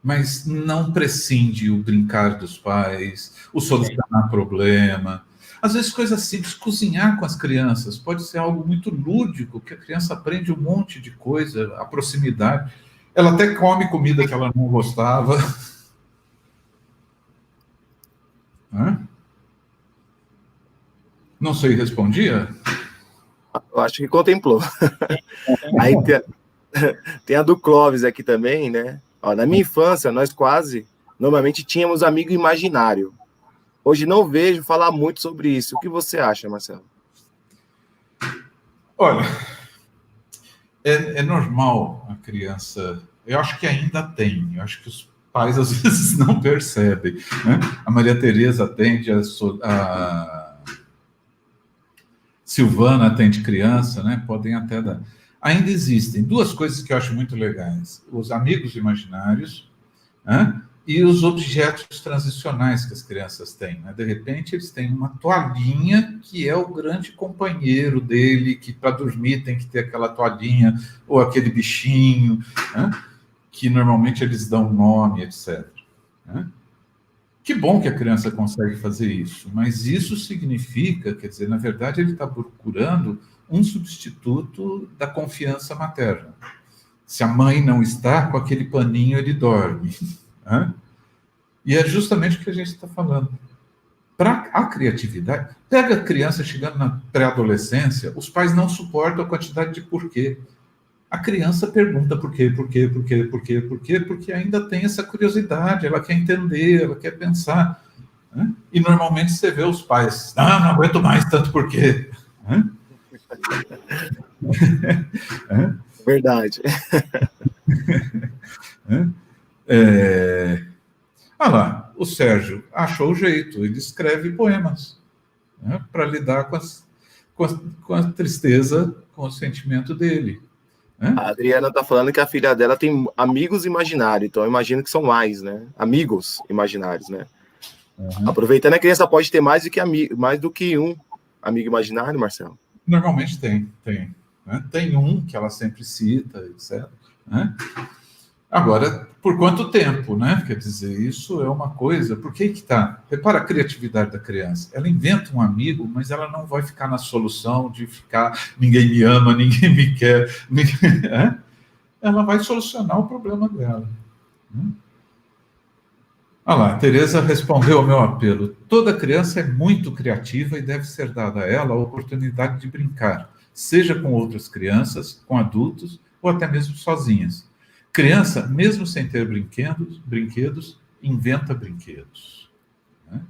Mas não prescinde o brincar dos pais, o solucionar problema. Às vezes, coisas simples, cozinhar com as crianças pode ser algo muito lúdico, que a criança aprende um monte de coisa, a proximidade. Ela até come comida que ela não gostava. Não sei, respondia? Eu acho que contemplou. Aí tem a do Clóvis aqui também, né? Na minha infância, nós normalmente tínhamos amigo imaginário. Hoje não vejo falar muito sobre isso. O que você acha, Marcelo? Olha, é normal a criança... Eu acho que ainda tem. Eu acho que pais às vezes não percebem, né? A Maria Tereza atende, a Silvana atende criança, né? Podem até dar. Ainda existem duas coisas que eu acho muito legais: os amigos imaginários, né? E os objetos transicionais que as crianças têm, né? De repente, eles têm uma toalhinha que é o grande companheiro dele, que para dormir tem que ter aquela toalhinha, ou aquele bichinho, né? Que normalmente eles dão nome, etc. Né? Que bom que a criança consegue fazer isso, mas isso significa, quer dizer, na verdade, ele está procurando um substituto da confiança materna. Se a mãe não está, com aquele paninho ele dorme. Né? E é justamente o que a gente está falando. Para a criatividade, pega a criança chegando na pré-adolescência, os pais não suportam a quantidade de porquê. A criança pergunta por quê, porque ainda tem essa curiosidade, ela quer entender, ela quer pensar. Né? E normalmente você vê os pais, não aguento mais tanto porquê. Né? Verdade. Olha lá, o Sérgio achou o jeito, ele escreve poemas, né, para lidar com a tristeza, com o sentimento dele. Né? A Adriana está falando que a filha dela tem amigos imaginários, então eu imagino que são mais, né? Amigos imaginários, né? Uhum. Aproveitando, a criança pode ter mais do que um amigo imaginário, Marcelo? Normalmente tem. Né? Tem um que ela sempre cita, etc. Né? Agora, por quanto tempo, né? Quer dizer, isso é uma coisa... Por que está? Repara a criatividade da criança. Ela inventa um amigo, mas ela não vai ficar na solução de ficar... Ninguém me ama, ninguém me quer. Ela vai solucionar o problema dela. Olha lá, a Tereza respondeu ao meu apelo. Toda criança é muito criativa e deve ser dada a ela a oportunidade de brincar, seja com outras crianças, com adultos ou até mesmo sozinhas. Criança, mesmo sem ter brinquedos, inventa brinquedos. Né?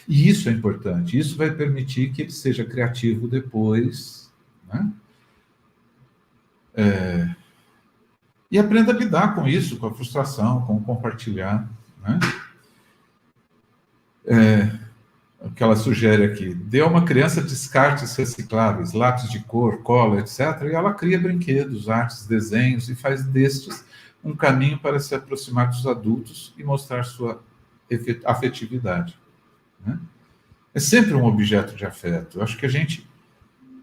E isso é importante. Isso vai permitir que ele seja criativo depois. Né? E aprenda a lidar com isso, com a frustração, com o compartilhar. Né? O que ela sugere aqui. Dê a uma criança descartes recicláveis, lápis de cor, cola, etc. E ela cria brinquedos, artes, desenhos e faz destes um caminho para se aproximar dos adultos e mostrar sua afetividade. Né? É sempre um objeto de afeto. Eu acho que a gente,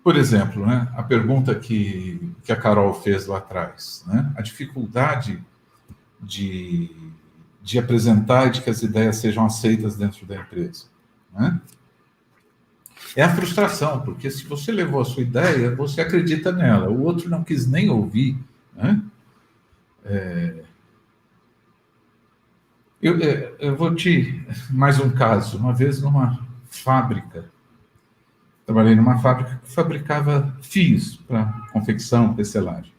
por exemplo, né, a pergunta que a Carol fez lá atrás, né, a dificuldade de apresentar e de que as ideias sejam aceitas dentro da empresa. Né? É a frustração, porque se você levou a sua ideia, você acredita nela, o outro não quis nem ouvir. Né? Eu vou mais um caso. Uma vez numa fábrica, trabalhei numa fábrica que fabricava fios para confecção, tecelagem.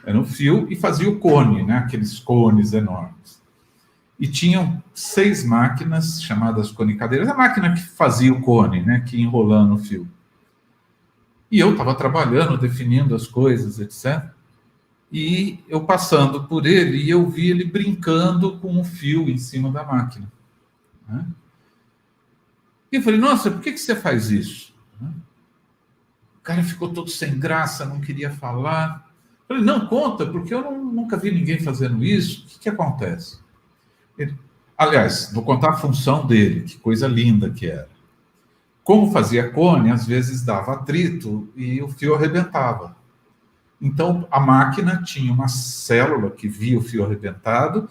Era um fio e fazia o cone, né? Aqueles cones enormes. E tinham 6 máquinas chamadas conicadeiras, a máquina que fazia o cone, né? Que ia enrolando o fio. E eu estava trabalhando, definindo as coisas, etc. E eu passando por ele, e eu vi ele brincando com um fio em cima da máquina. Né? E eu falei, nossa, por que você faz isso? O cara ficou todo sem graça, não queria falar. Eu falei, não, conta, porque eu nunca vi ninguém fazendo isso. O que acontece? Aliás, vou contar a função dele, que coisa linda que era. Como fazia cone, às vezes dava atrito e o fio arrebentava. Então, a máquina tinha uma célula que via o fio arrebentado,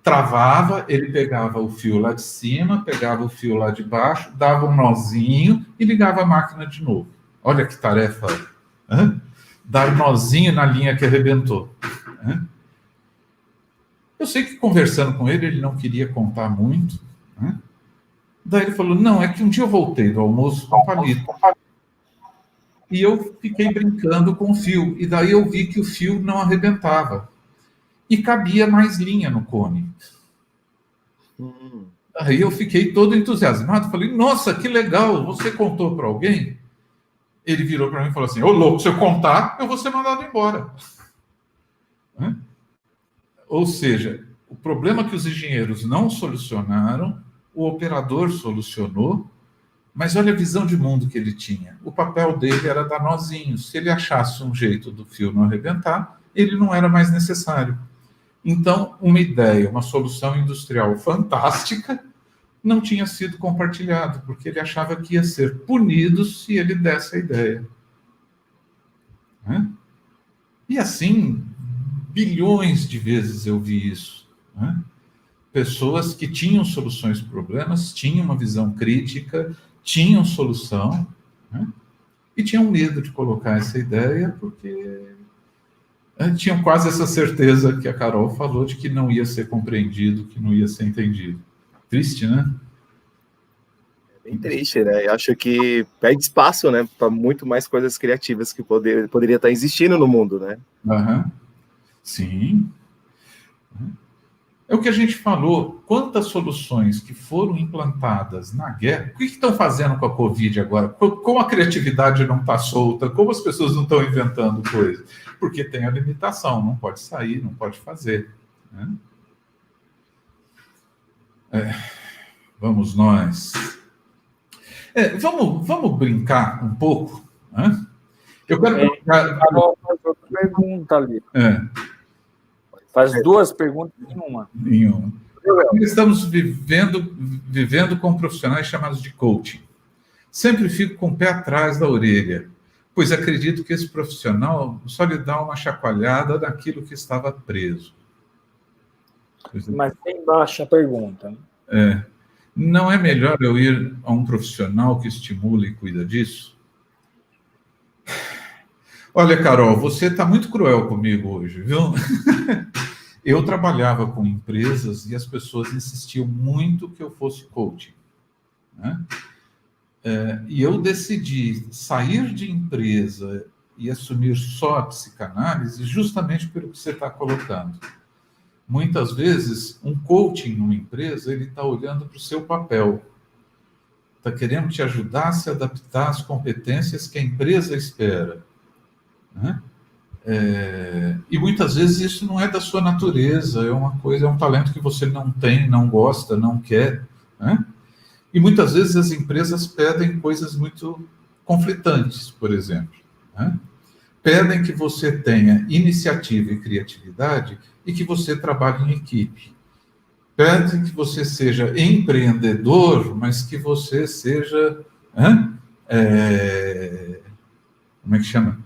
travava, ele pegava o fio lá de cima, pegava o fio lá de baixo, dava um nozinho e ligava a máquina de novo. Olha que tarefa. Dar nozinho na linha que arrebentou. Eu sei que conversando com ele, ele não queria contar muito. Daí ele falou, não, é que um dia eu voltei do almoço com palito. E eu fiquei brincando com o fio. E daí eu vi que o fio não arrebentava. E cabia mais linha no cone. Aí eu fiquei todo entusiasmado. Falei, nossa, que legal, você contou para alguém? Ele virou para mim e falou assim, ô louco, se eu contar, eu vou ser mandado embora. Ou seja, o problema que os engenheiros não solucionaram, o operador solucionou, mas olha a visão de mundo que ele tinha. O papel dele era dar nozinhos. Se ele achasse um jeito do fio não arrebentar, ele não era mais necessário. Então, uma ideia, uma solução industrial fantástica não tinha sido compartilhado, porque ele achava que ia ser punido se ele desse a ideia. Né? E assim, bilhões de vezes eu vi isso. Né? Pessoas que tinham soluções para problemas, tinham uma visão crítica, tinham solução, né? E tinham medo de colocar essa ideia porque tinham quase essa certeza que a Carol falou de que não ia ser compreendido, que não ia ser entendido. Triste, né? É bem triste, né? Eu acho que perde espaço, né, para muito mais coisas criativas que poderia estar existindo no mundo, né? Uhum. Sim. É o que a gente falou, quantas soluções que foram implantadas na guerra, o que estão fazendo com a Covid agora? Como a criatividade não está solta, como as pessoas não estão inventando coisas? Porque tem a limitação, não pode sair, não pode fazer. Né? Vamos nós. Vamos brincar um pouco? Né? Eu quero brincar... Faz outra pergunta ali. Faz duas perguntas em uma. Estamos vivendo com profissionais chamados de coaching. Sempre fico com o pé atrás da orelha, pois acredito que esse profissional só lhe dá uma chacoalhada naquilo que estava preso. Mas tem embaixo a pergunta. Não é melhor eu ir a um profissional que estimula e cuida disso? Olha, Carol, você está muito cruel comigo hoje, viu? Eu trabalhava com empresas e as pessoas insistiam muito que eu fosse coaching. Né? E eu decidi sair de empresa e assumir só a psicanálise justamente pelo que você está colocando. Muitas vezes, um coaching numa empresa, ele está olhando para o seu papel. Está querendo te ajudar a se adaptar às competências que a empresa espera. Né? E muitas vezes isso não é da sua natureza, é um talento que você não tem, não gosta, não quer. Né? E muitas vezes as empresas pedem coisas muito conflitantes, por exemplo. Né? Pedem que você tenha iniciativa e criatividade e que você trabalhe em equipe. Pedem que você seja empreendedor, mas que você seja... como é que chama?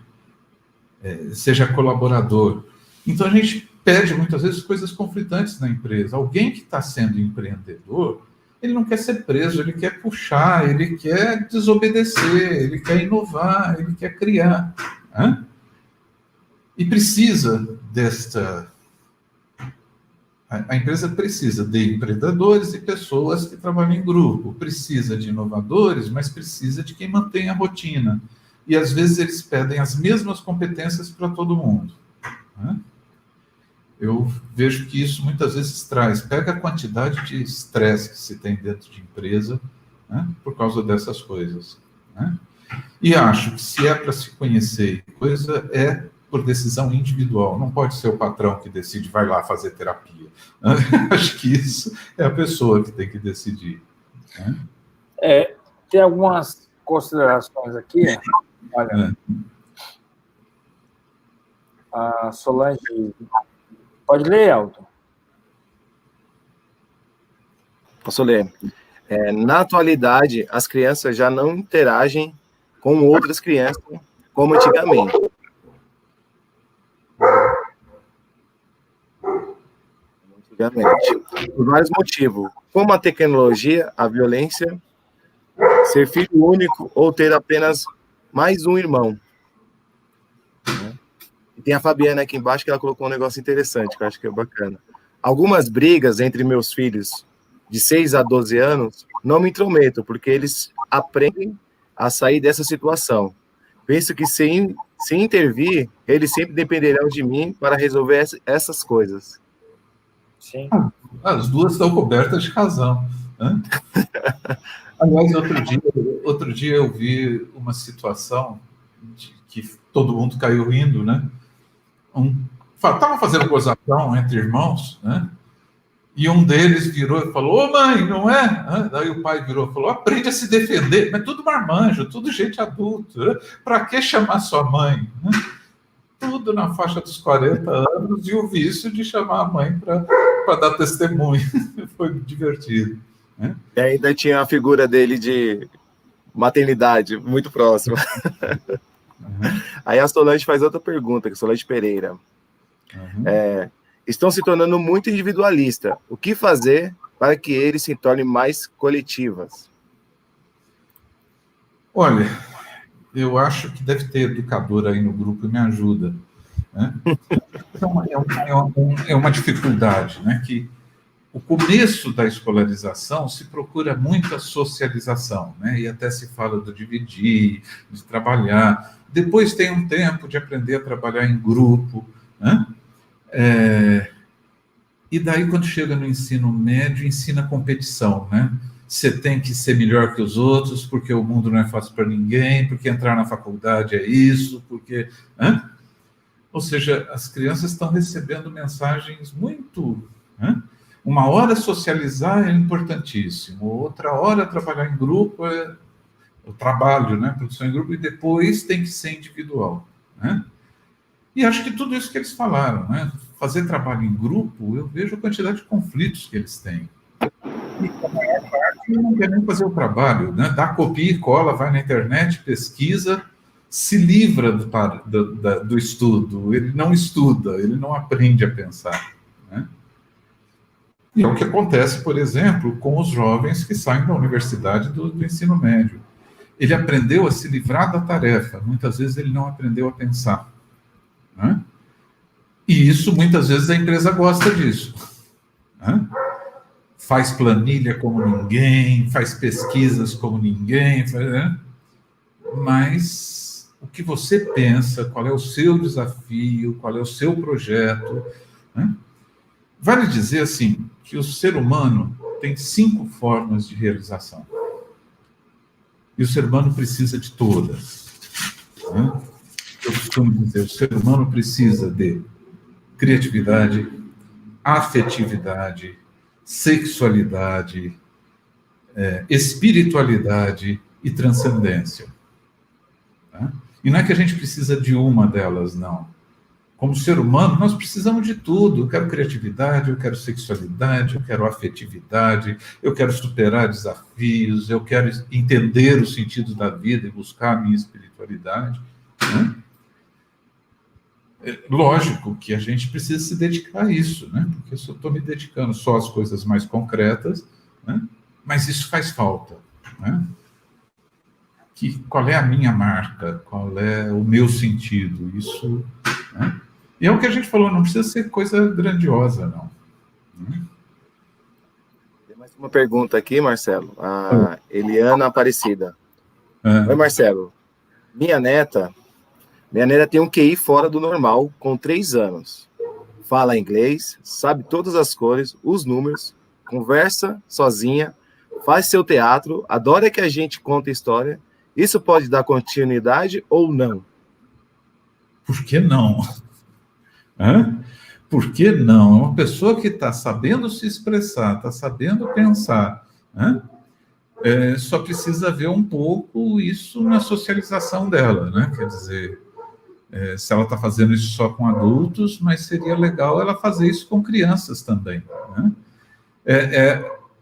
Seja colaborador. Então, a gente pede, muitas vezes, coisas conflitantes na empresa. Alguém que está sendo empreendedor, ele não quer ser preso, ele quer puxar, ele quer desobedecer, ele quer inovar, ele quer criar. Né? E precisa desta... A empresa precisa de empreendedores e pessoas que trabalham em grupo. Precisa de inovadores, mas precisa de quem mantenha a rotina. E, às vezes, eles pedem as mesmas competências para todo mundo. Né? Eu vejo que isso, muitas vezes, pega a quantidade de estresse que se tem dentro de empresa, né, por causa dessas coisas. Né? E acho que, se é para se conhecer coisa, é por decisão individual. Não pode ser o patrão que decide, vai lá fazer terapia. Né? Acho que isso é a pessoa que tem que decidir. Né? Tem algumas considerações aqui. Olha, a Solange... Pode ler, Elton? Posso ler? Na atualidade, as crianças já não interagem com outras crianças como antigamente. Por vários motivos, como a tecnologia, a violência, ser filho único ou ter apenas mais um irmão. E tem a Fabiana aqui embaixo que ela colocou um negócio interessante, que eu acho que é bacana. Algumas brigas entre meus filhos de 6 a 12 anos não me intrometo, porque eles aprendem a sair dessa situação. Penso que se intervir, eles sempre dependerão de mim para resolver essas coisas. Sim. As duas estão cobertas de razão. Né? Aliás, outro dia eu vi uma situação de que todo mundo caiu rindo, né? Estava fazendo gozação entre irmãos, né? E um deles virou e falou, ô mãe, não é? Daí o pai virou e falou, aprende a se defender. Mas tudo marmanjo, tudo gente adulta. Para que chamar sua mãe? Tudo na faixa dos 40 anos e o vício de chamar a mãe para dar testemunho. Foi divertido. Né? E ainda tinha a figura dele de maternidade, muito próxima. Uhum. Aí a Solange faz outra pergunta, que é Solange Pereira. Uhum. Estão se tornando muito individualistas. O que fazer para que eles se tornem mais coletivas? Olha, eu acho que deve ter educador aí no grupo e me ajuda. Né? Então, é uma dificuldade, né? Que o começo da escolarização se procura muita socialização, né? E até se fala do dividir, de trabalhar. Depois tem um tempo de aprender a trabalhar em grupo, né? E daí, quando chega no ensino médio, ensina competição, né? Você tem que ser melhor que os outros, porque o mundo não é fácil para ninguém, porque entrar na faculdade é isso, porque... Né? Ou seja, as crianças estão recebendo mensagens muito... Né? Uma hora socializar é importantíssimo, outra hora trabalhar em grupo é o trabalho, né? Produção em grupo, e depois tem que ser individual, né? E acho que tudo isso que eles falaram, né? Fazer trabalho em grupo, eu vejo a quantidade de conflitos que eles têm. E a maior parte não quer nem fazer o trabalho, né? Dá copia e cola, vai na internet, pesquisa, se livra do estudo. Ele não estuda, ele não aprende a pensar, né? E é o que acontece, por exemplo, com os jovens que saem da universidade do ensino médio. Ele aprendeu a se livrar da tarefa, muitas vezes ele não aprendeu a pensar. Né? E isso, muitas vezes, a empresa gosta disso. Né? Faz planilha como ninguém, faz pesquisas como ninguém, né? Mas o que você pensa, qual é o seu desafio, qual é o seu projeto, né? Vale dizer, assim, que o ser humano tem 5 formas de realização. E o ser humano precisa de todas. Né? Eu costumo dizer, o ser humano precisa de criatividade, afetividade, sexualidade, espiritualidade e transcendência. Tá? E não é que a gente precisa de uma delas, não. Como ser humano, nós precisamos de tudo. Eu quero criatividade, eu quero sexualidade, eu quero afetividade, eu quero superar desafios, eu quero entender o sentido da vida e buscar a minha espiritualidade. Né? Lógico que a gente precisa se dedicar a isso, né? Porque se eu estou me dedicando só às coisas mais concretas, né? Mas isso faz falta. Né? Qual é a minha marca? Qual é o meu sentido? Isso... Né? E é o que a gente falou, não precisa ser coisa grandiosa, não. Tem mais uma pergunta aqui, Marcelo. A Eliana Aparecida. Oi, Marcelo. Minha neta tem um QI fora do normal, com 3 anos. Fala inglês, sabe todas as cores, os números, conversa sozinha, faz seu teatro, adora que a gente conte história. Isso pode dar continuidade ou não? Por que não? Por que não? É uma pessoa que está sabendo se expressar, está sabendo pensar, só precisa ver um pouco isso na socialização dela, né? Quer dizer, se ela está fazendo isso só com adultos, mas seria legal ela fazer isso com crianças também, né?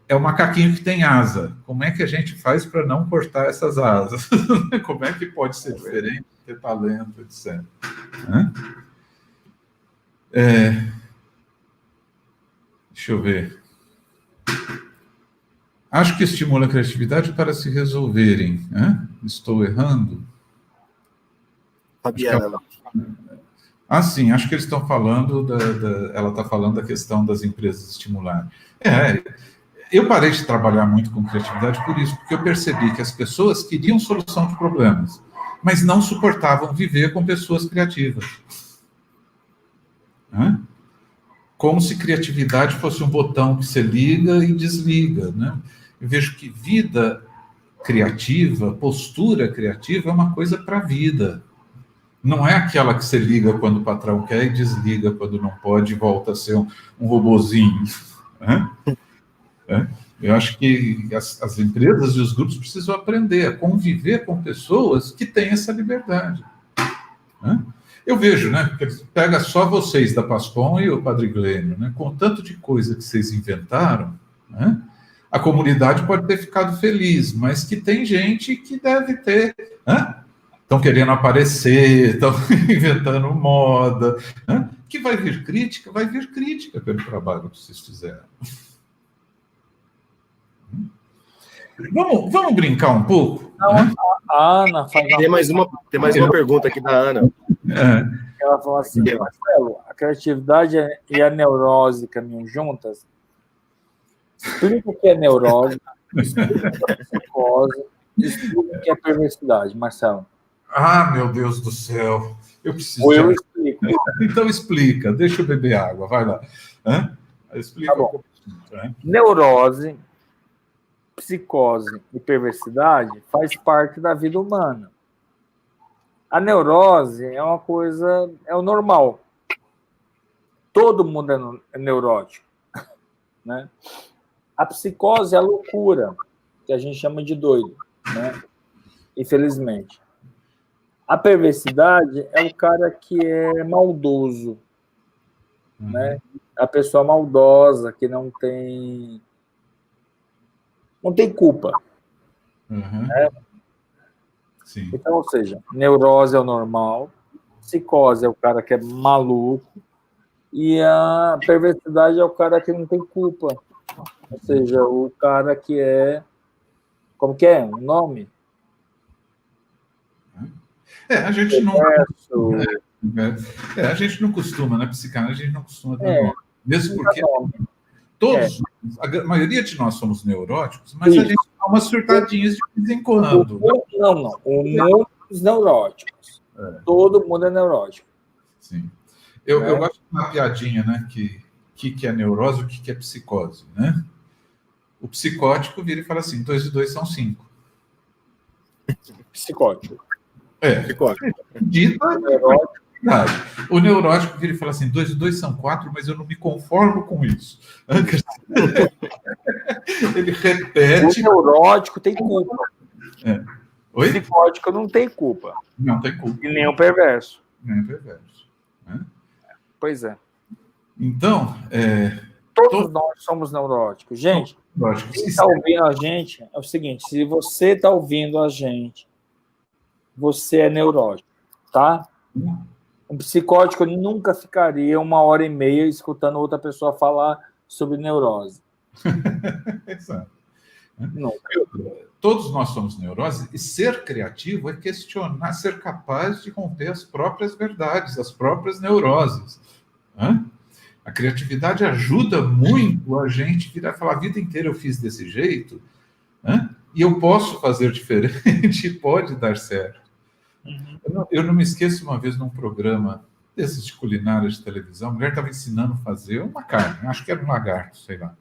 É o macaquinho que tem asa. Como é que a gente faz para não cortar essas asas? Como é que pode ser diferente, ter talento, etc. Deixa eu ver. Acho que estimula a criatividade para se resolverem. Estou errando? Fabiana. Sim, acho que eles estão falando ela está falando da questão das empresas estimularem. Eu parei de trabalhar muito com criatividade por isso, porque eu percebi que as pessoas queriam solução de problemas, mas não suportavam viver com pessoas criativas. Como se criatividade fosse um botão que você liga e desliga, né? Eu vejo que vida criativa, postura criativa é uma coisa para a vida. Não é aquela que você liga quando o patrão quer e desliga quando não pode e volta a ser um robozinho. Eu acho que as empresas e os grupos precisam aprender a conviver com pessoas que têm essa liberdade. Eu vejo, né? Pega só vocês da Pascom e o Padre Glênio, né? Com tanto de coisa que vocês inventaram, né? A comunidade pode ter ficado feliz, mas que tem gente que deve ter, estão querendo aparecer, estão inventando moda, que vai vir crítica pelo trabalho que vocês fizeram. Vamos brincar um pouco? Não, a Ana faz tem mais uma pergunta aqui da Ana. Ela falou assim, Marcelo, a criatividade e a neurose caminham juntas? Explica o que é neurose, explica o que é psicose, explica o que é perversidade, Marcelo. Ah, meu Deus do céu. Eu preciso. Ou eu explico. Então explica, deixa eu beber água, vai lá. Explica. Tá bom. Neurose, psicose e perversidade faz parte da vida humana. A neurose é uma coisa, é o normal. Todo mundo é neurótico, né? A psicose é a loucura, que a gente chama de doido, né? Infelizmente. A perversidade é o cara que é maldoso, né? A pessoa maldosa, que não tem culpa. Né? Sim. Então, ou seja, neurose é o normal, psicose é o cara que é maluco, e a perversidade é o cara que não tem culpa. Ou seja, o cara que é... Como que é? O nome? A gente não... a gente não costuma, na psicanálise, a gente não costuma dar nome. Mesmo porque todos, a maioria de nós somos neuróticos, mas a gente dá umas surtadinhas de vez em quando. Não. O mundo dos neuróticos. Todo mundo é neurótico. Sim. Eu gosto de uma piadinha, né? Que é neurose, o que é psicose, né? O psicótico vira e fala assim, 2 e 2 são 5. Psicótico. Psicótico. Dita verdade. O neurótico vira e fala assim, 2 e 2 são 4, mas eu não me conformo com isso. Ele repete... O neurótico tem culpa. Oi? O psicótico não tem culpa. Não tem culpa. E nem o perverso. Nem o perverso. Pois é. Então... Todos nós somos neuróticos. Gente, quem está ouvindo a gente, é o seguinte, se você está ouvindo a gente, você é neurótico, tá? Um psicótico nunca ficaria 1h30 escutando outra pessoa falar sobre neurose. Exato. Nunca. Todos nós somos neuroses, e ser criativo é questionar, ser capaz de romper as próprias verdades, as próprias neuroses. A criatividade ajuda muito a gente virar e falar, a vida inteira eu fiz desse jeito, e eu posso fazer diferente, pode dar certo. Eu não me esqueço uma vez num programa desses de culinária de televisão, a mulher estava ensinando a fazer uma carne, acho que era um lagarto, sei lá.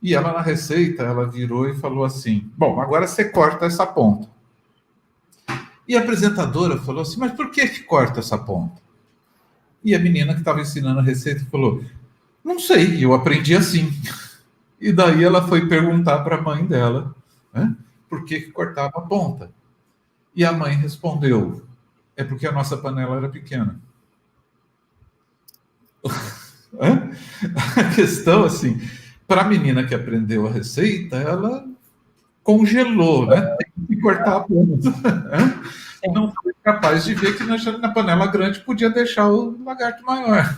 E ela, na receita, ela virou e falou assim, bom, agora você corta essa ponta. E a apresentadora falou assim, mas por que corta essa ponta? E a menina que estava ensinando a receita falou, não sei, eu aprendi assim. E daí ela foi perguntar para a mãe dela, por que cortava a ponta. E a mãe respondeu, é porque a nossa panela era pequena. A questão, assim, para a menina que aprendeu a receita, ela congelou, né? Tem que cortar a ponta. Não foi capaz de ver que na panela grande podia deixar o lagarto maior.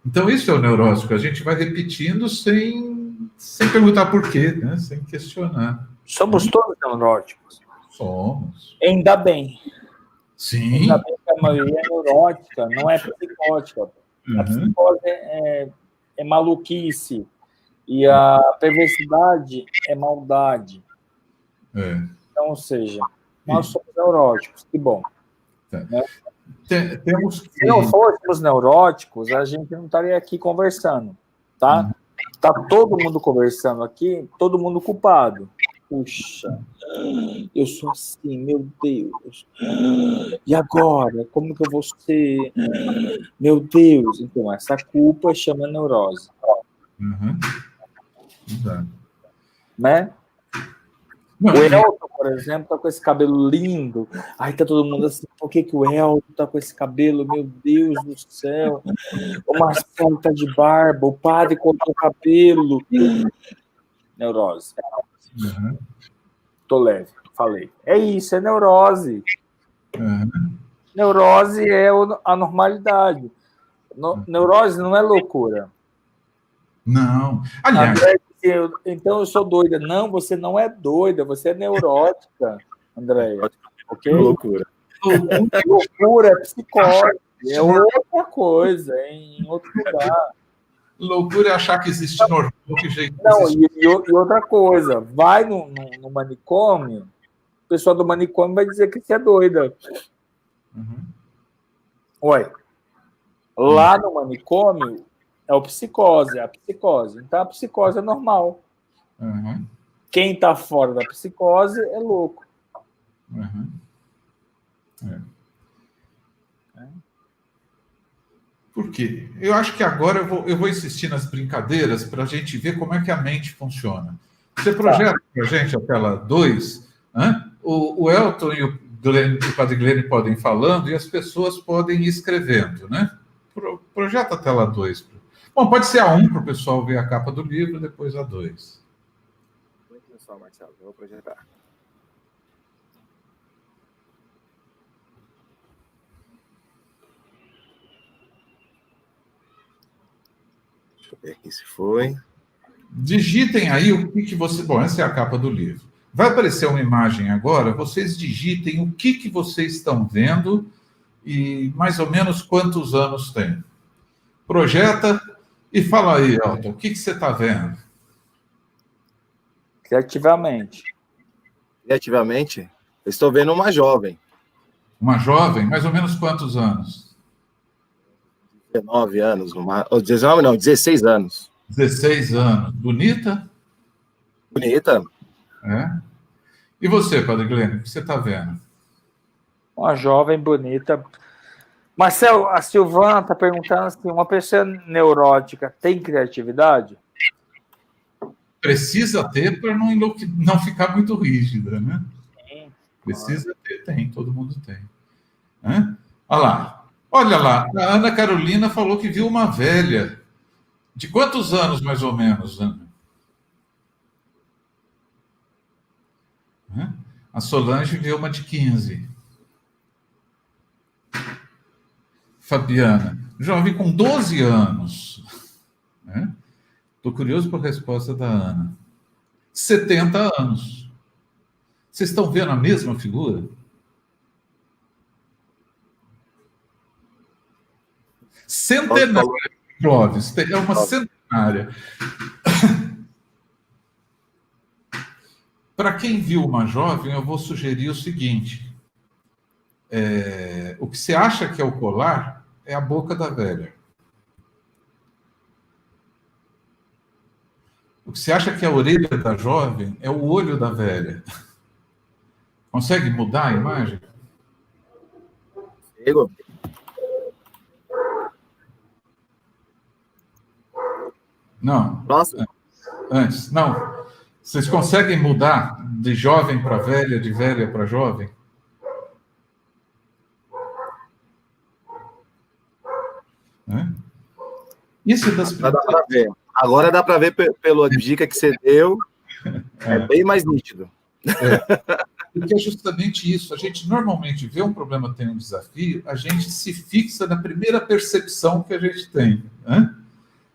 Então, isso é o neurótico. A gente vai repetindo sem perguntar por quê, né? Sem questionar. Somos todos neuróticos. Somos. Ainda bem. Sim. Ainda bem que a maioria é neurótica, não é psicótica. A psicose é maluquice. E a perversidade é maldade. Então, ou seja, nós somos neuróticos. Que bom. Né? Temos que... Se não fôssemos neuróticos, a gente não estaria aqui conversando, tá? Tá todo mundo conversando aqui, todo mundo culpado. puxa, eu sou assim, meu Deus. E agora? Como que eu vou ser? Meu Deus. Então, essa culpa chama neurose. Exato. Né? Não, O Elton, por exemplo, tá com esse cabelo lindo. Aí tá todo mundo assim, por que o Elton tá com esse cabelo? Meu Deus do céu. O Marcelo tá de barba, o padre cortou o cabelo. Neurose. Tô leve, falei. É isso, é neurose. Neurose é a normalidade. Neurose não é loucura. Não. Aliás, então eu sou doida. Não, você não é doida, você é neurótica, Andréia. Ok? Loucura. Loucura é psicose, é outra coisa, é em outro lugar. Loucura é achar que existe normal, que jeito. Não, e outra coisa, vai no manicômio, o pessoal do manicômio vai dizer que você é doida. Oi. Lá no manicômio é a psicose. Então a psicose é normal. Quem está fora da psicose é louco. Por quê? Eu acho que agora eu vou insistir nas brincadeiras para a gente ver como é que a mente funciona. Você projeta para a gente a tela 2, o Elton e o Padre Glênio podem ir falando e as pessoas podem ir escrevendo, né? Projeta a tela 2. Bom, pode ser a 1 para o pessoal ver a capa do livro, depois a 2. Pessoal, Marcelo, eu vou projetar. Deixa eu ver aqui se foi. Digitem aí o que você... Bom, essa é a capa do livro. Vai aparecer uma imagem agora, vocês digitem o que vocês estão vendo e mais ou menos quantos anos tem. Projeta e fala aí, Elton, o que você está vendo? Criativamente. Criativamente, eu estou vendo uma jovem. Uma jovem? Mais ou menos quantos anos? 19 anos. 19 não, 16 anos. 16 anos. Bonita? Bonita. É. E você, Padre Glênio, o que você está vendo? Uma jovem bonita. Marcelo, a Silvana está perguntando se uma pessoa neurótica tem criatividade? Precisa ter para não ficar muito rígida, né? Sim. Precisa ter, tem, todo mundo tem. Olha lá, a Ana Carolina falou que viu uma velha. De quantos anos, mais ou menos, Ana? A Solange viu uma de 15. Fabiana, jovem com 12 anos. Estou curioso por a resposta da Ana. 70 anos. Vocês estão vendo a mesma figura? Centenária, Clóvis. É uma centenária. Para quem viu uma jovem, eu vou sugerir o seguinte. O que você acha que é o colar é a boca da velha. O que você acha que é a orelha da jovem é o olho da velha. Consegue mudar a imagem? Chego. Não. Próximo. Antes. Não. Vocês conseguem mudar de jovem para velha, de velha para jovem? Isso das Dá para ver. Agora dá para ver pela dica que você deu. É bem mais nítido. Porque é justamente isso. A gente normalmente vê um problema, tem um desafio, a gente se fixa na primeira percepção que a gente tem.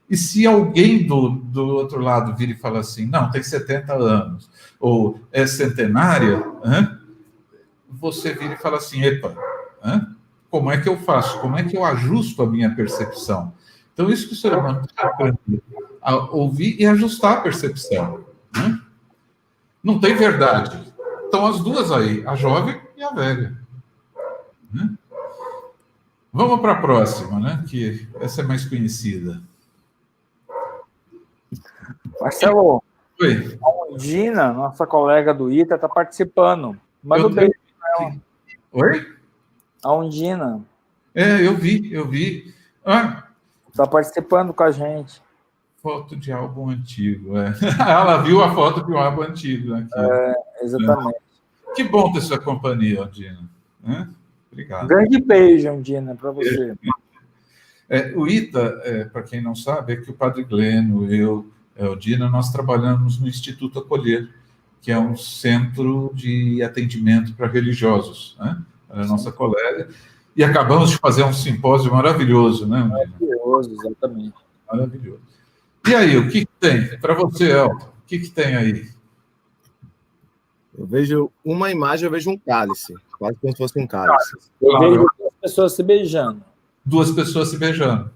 E se alguém do outro lado vira e fala assim, não, tem 70 anos, ou é centenária, você vira e fala assim, epa, como é que eu faço? Como é que eu ajusto a minha percepção? Então, isso que o ser humano tem que aprender a ouvir e ajustar a percepção. Não tem verdade. Estão as duas aí, a jovem e a velha. Vamos para a próxima, né? Que essa é mais conhecida. Marcelo, Oi. há um Undina, nossa colega do ITA, está participando. Manda um beijo para ela. Oi? A Undina. Eu vi. Está participando com a gente. Foto de álbum antigo. Ela viu a foto de um álbum antigo aqui. Exatamente. Que bom ter sua companhia, Undina. Obrigado. Um grande beijo, Undina, para você. O ITA, para quem não sabe, é que o Padre Gleno, eu, Undina, nós trabalhamos no Instituto Acolher, que é um centro de atendimento para religiosos, né? A nossa colega. E acabamos de fazer um simpósio maravilhoso, né, Undina? Maravilhoso, exatamente. Maravilhoso. E aí, o que tem? Para você, Elton, o que tem aí? Eu vejo uma imagem, eu vejo um cálice, quase como se fosse um cálice. Eu vejo duas pessoas se beijando. Duas pessoas se beijando.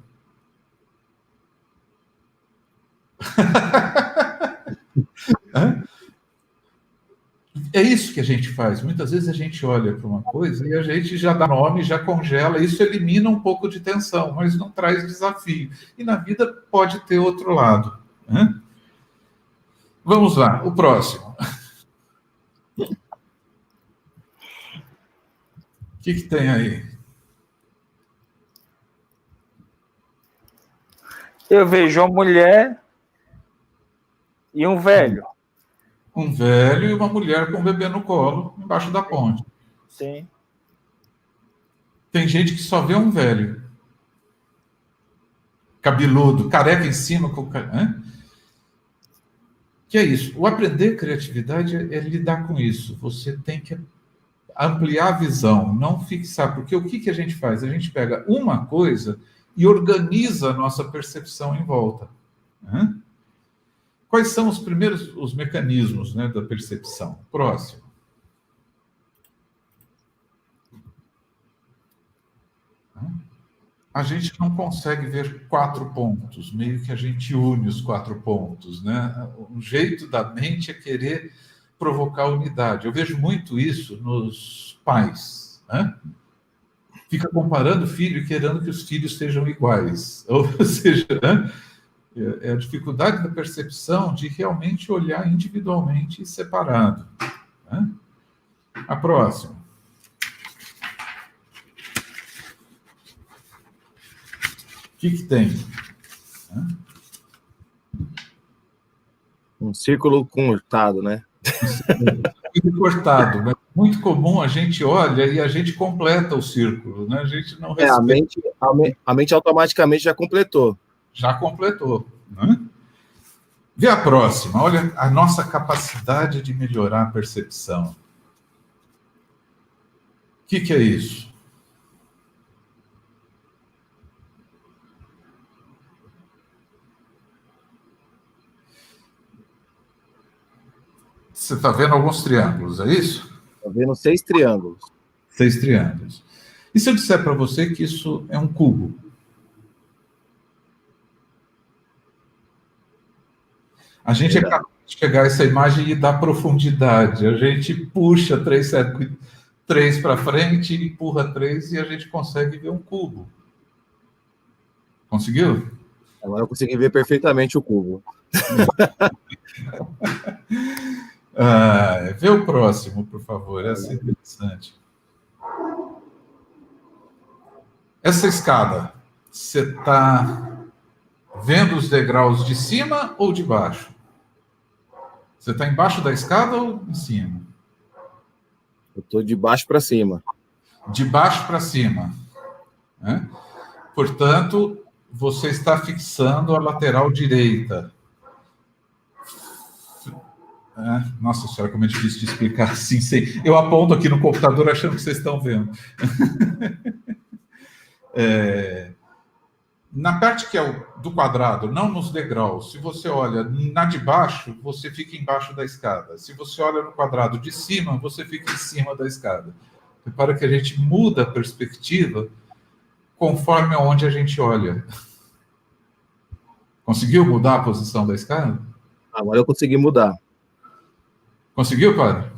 É isso que a gente faz. Muitas vezes a gente olha para uma coisa e a gente já dá nome, já congela. Isso elimina um pouco de tensão, mas não traz desafio. E na vida pode ter outro lado. Vamos lá, o próximo. O que tem aí? Eu vejo uma mulher e um velho. Um velho e uma mulher com um bebê no colo, embaixo da ponte. Sim. Tem gente que só vê um velho. Cabeludo, careca em cima. Que é isso. O aprender criatividade é lidar com isso. Você tem que ampliar a visão, não fixar. Porque o que a gente faz? A gente pega uma coisa e organiza a nossa percepção em volta. Quais são os mecanismos, né, da percepção? Próximo. A gente não consegue ver 4 pontos, meio que a gente une os 4 pontos, né? O jeito da mente é querer provocar unidade. Eu vejo muito isso nos pais, né? Fica comparando o filho e querendo que os filhos sejam iguais. Ou seja, né? É a dificuldade da percepção de realmente olhar individualmente e separado. Né? A próxima. O que tem? Um círculo cortado, né? Muito cortado, mas muito comum a gente olha e a gente completa o círculo, né? A gente não respeita. A mente automaticamente já completou. Já completou. Né? Vê a próxima. Olha a nossa capacidade de melhorar a percepção. O que é isso? Você está vendo alguns triângulos, é isso? Estou vendo 6 triângulos. 6 triângulos. E se eu disser para você que isso é um cubo? A gente é capaz de pegar essa imagem e dar profundidade. A gente puxa 3 para frente, empurra 3 e a gente consegue ver um cubo. Conseguiu? Agora eu consegui ver perfeitamente o cubo. Vê o próximo, por favor. Essa é interessante. Essa escada, você está vendo os degraus de cima ou de baixo? Você está embaixo da escada ou em cima? Eu estou de baixo para cima. De baixo para cima. Né? Portanto, você está fixando a lateral direita. Nossa senhora, como é difícil de explicar assim. Eu aponto aqui no computador achando que vocês estão vendo. Na parte que é do quadrado, não nos degraus, se você olha na de baixo, você fica embaixo da escada. Se você olha no quadrado de cima, você fica em cima da escada. Repara que a gente muda a perspectiva conforme aonde a gente olha. Conseguiu mudar a posição da escada? Agora eu consegui mudar. Conseguiu, padre?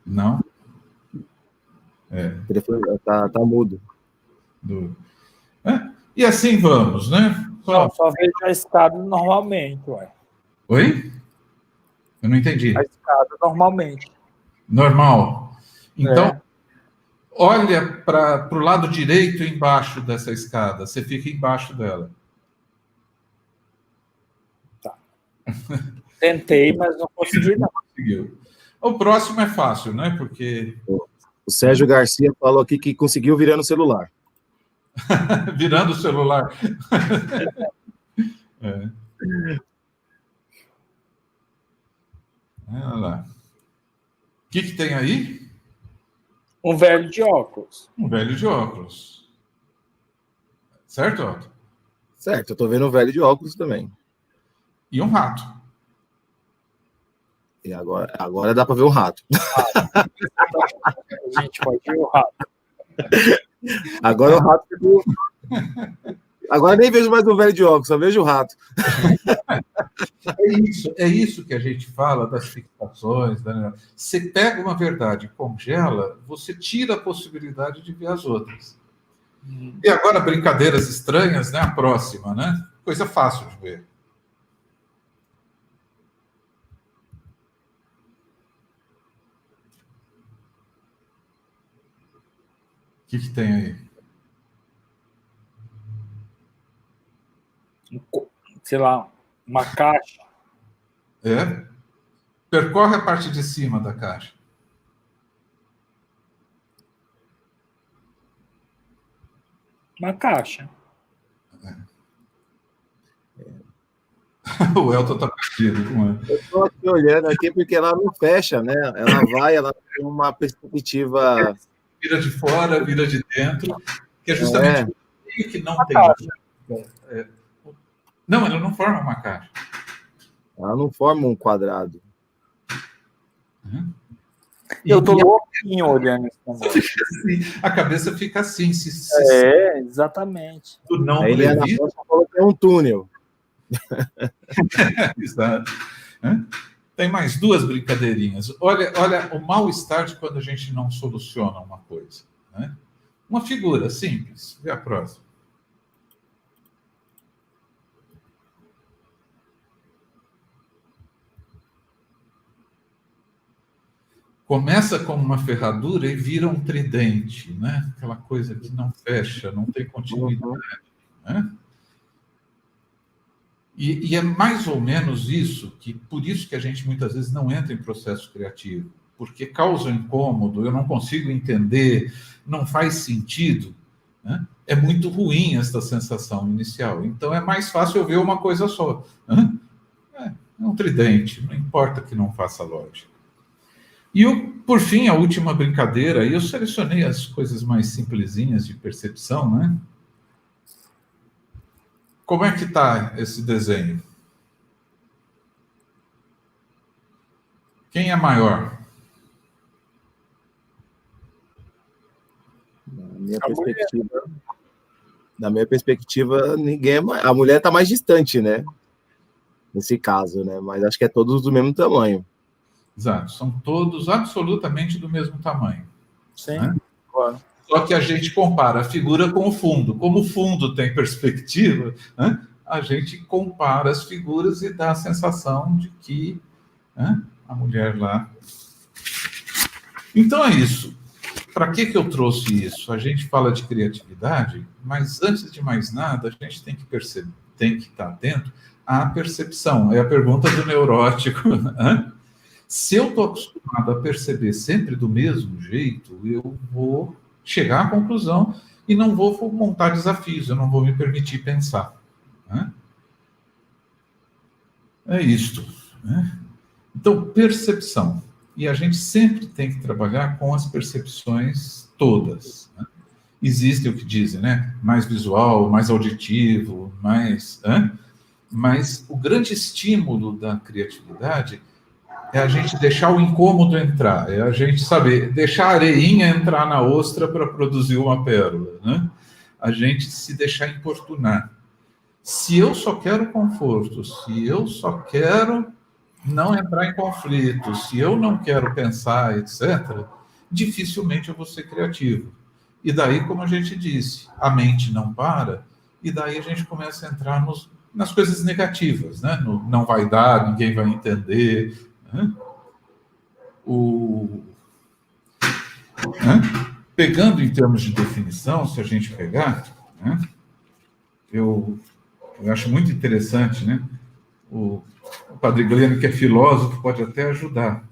Não? O telefone tá mudo. E assim vamos, né? Não, só vejo a escada normalmente, ué. Oi? Eu não entendi. A escada normalmente. Normal. Então, olha para o lado direito embaixo dessa escada. Você fica embaixo dela. Tá. Tentei, mas não consegui, não. Conseguiu. O próximo é fácil, né? Porque... O Sérgio Garcia falou aqui que conseguiu virando o celular. Virando o celular. É. Olha lá. O que tem aí? Um velho de óculos. Um velho de óculos. Certo, Otto? Certo, eu tô vendo um velho de óculos também. E um rato. E agora dá para ver o rato. A gente pode ver o rato. Agora o rato ficou... Agora nem vejo mais o velho de óculos, só vejo o rato. É isso que a gente fala das fixações. Né? Você pega uma verdade e congela, você tira a possibilidade de ver as outras. E agora, brincadeiras estranhas, né? A próxima, né? Coisa fácil de ver. O que tem aí? Sei lá, uma caixa. É? Percorre a parte de cima da caixa. Uma caixa. O Elton está perdido. Eu estou aqui olhando aqui porque ela não fecha, né? Ela tem uma perspectiva... Vira de fora, vira de dentro, que é justamente o meio que não tem. Não, ela não forma uma caixa. Ela não forma um quadrado. Eu tô louquinho olhando esse negócio. A cabeça fica assim. Exatamente. Tu não prevista. É um túnel. Exato. Tem mais duas brincadeirinhas. Olha o mal-estar de quando a gente não soluciona uma coisa. Né? Uma figura simples. Vê a próxima. Começa como uma ferradura e vira um tridente, né? Aquela coisa que não fecha, não tem continuidade. Né? E é mais ou menos isso, por isso que a gente muitas vezes não entra em processo criativo, porque causa incômodo, eu não consigo entender, não faz sentido. Né? É muito ruim esta sensação inicial. Então é mais fácil eu ver uma coisa só. Né? É um tridente, não importa que não faça lógica. E, por fim, a última brincadeira, eu selecionei as coisas mais simplesinhas de percepção, né? Como é que está esse desenho? Quem é maior? Na minha perspectiva, ninguém é mais... A mulher está mais distante, né? Nesse caso, né? Mas acho que é todos do mesmo tamanho. Exato, são todos absolutamente do mesmo tamanho. Sim, né? Claro. Só que a gente compara a figura com o fundo. Como o fundo tem perspectiva, né? A gente compara as figuras e dá a sensação de que a mulher lá... Então é isso. Para que eu trouxe isso? A gente fala de criatividade, mas antes de mais nada, a gente tem que perceber, tem que estar atento à percepção. É a pergunta do neurótico, né? Se eu estou acostumado a perceber sempre do mesmo jeito, eu vou chegar à conclusão e não vou montar desafios, eu não vou me permitir pensar. Né? É isto. Né? Então, percepção. E a gente sempre tem que trabalhar com as percepções todas. Né? Existe o que dizem, né? Mais visual, mais auditivo, mais... Mas o grande estímulo da criatividade é a gente deixar o incômodo entrar, é a gente saber, deixar a areinha entrar na ostra para produzir uma pérola, né? A gente se deixar importunar. Se eu só quero conforto, se eu só quero não entrar em conflito, se eu não quero pensar, etc., dificilmente eu vou ser criativo. E daí, como a gente disse, a mente não para e daí a gente começa a entrar nas coisas negativas, né? Não vai dar, ninguém vai entender. Né? Pegando em termos de definição, se a gente pegar, né? Eu acho muito interessante, né? O Padre Glênio, que é filósofo, pode até ajudar.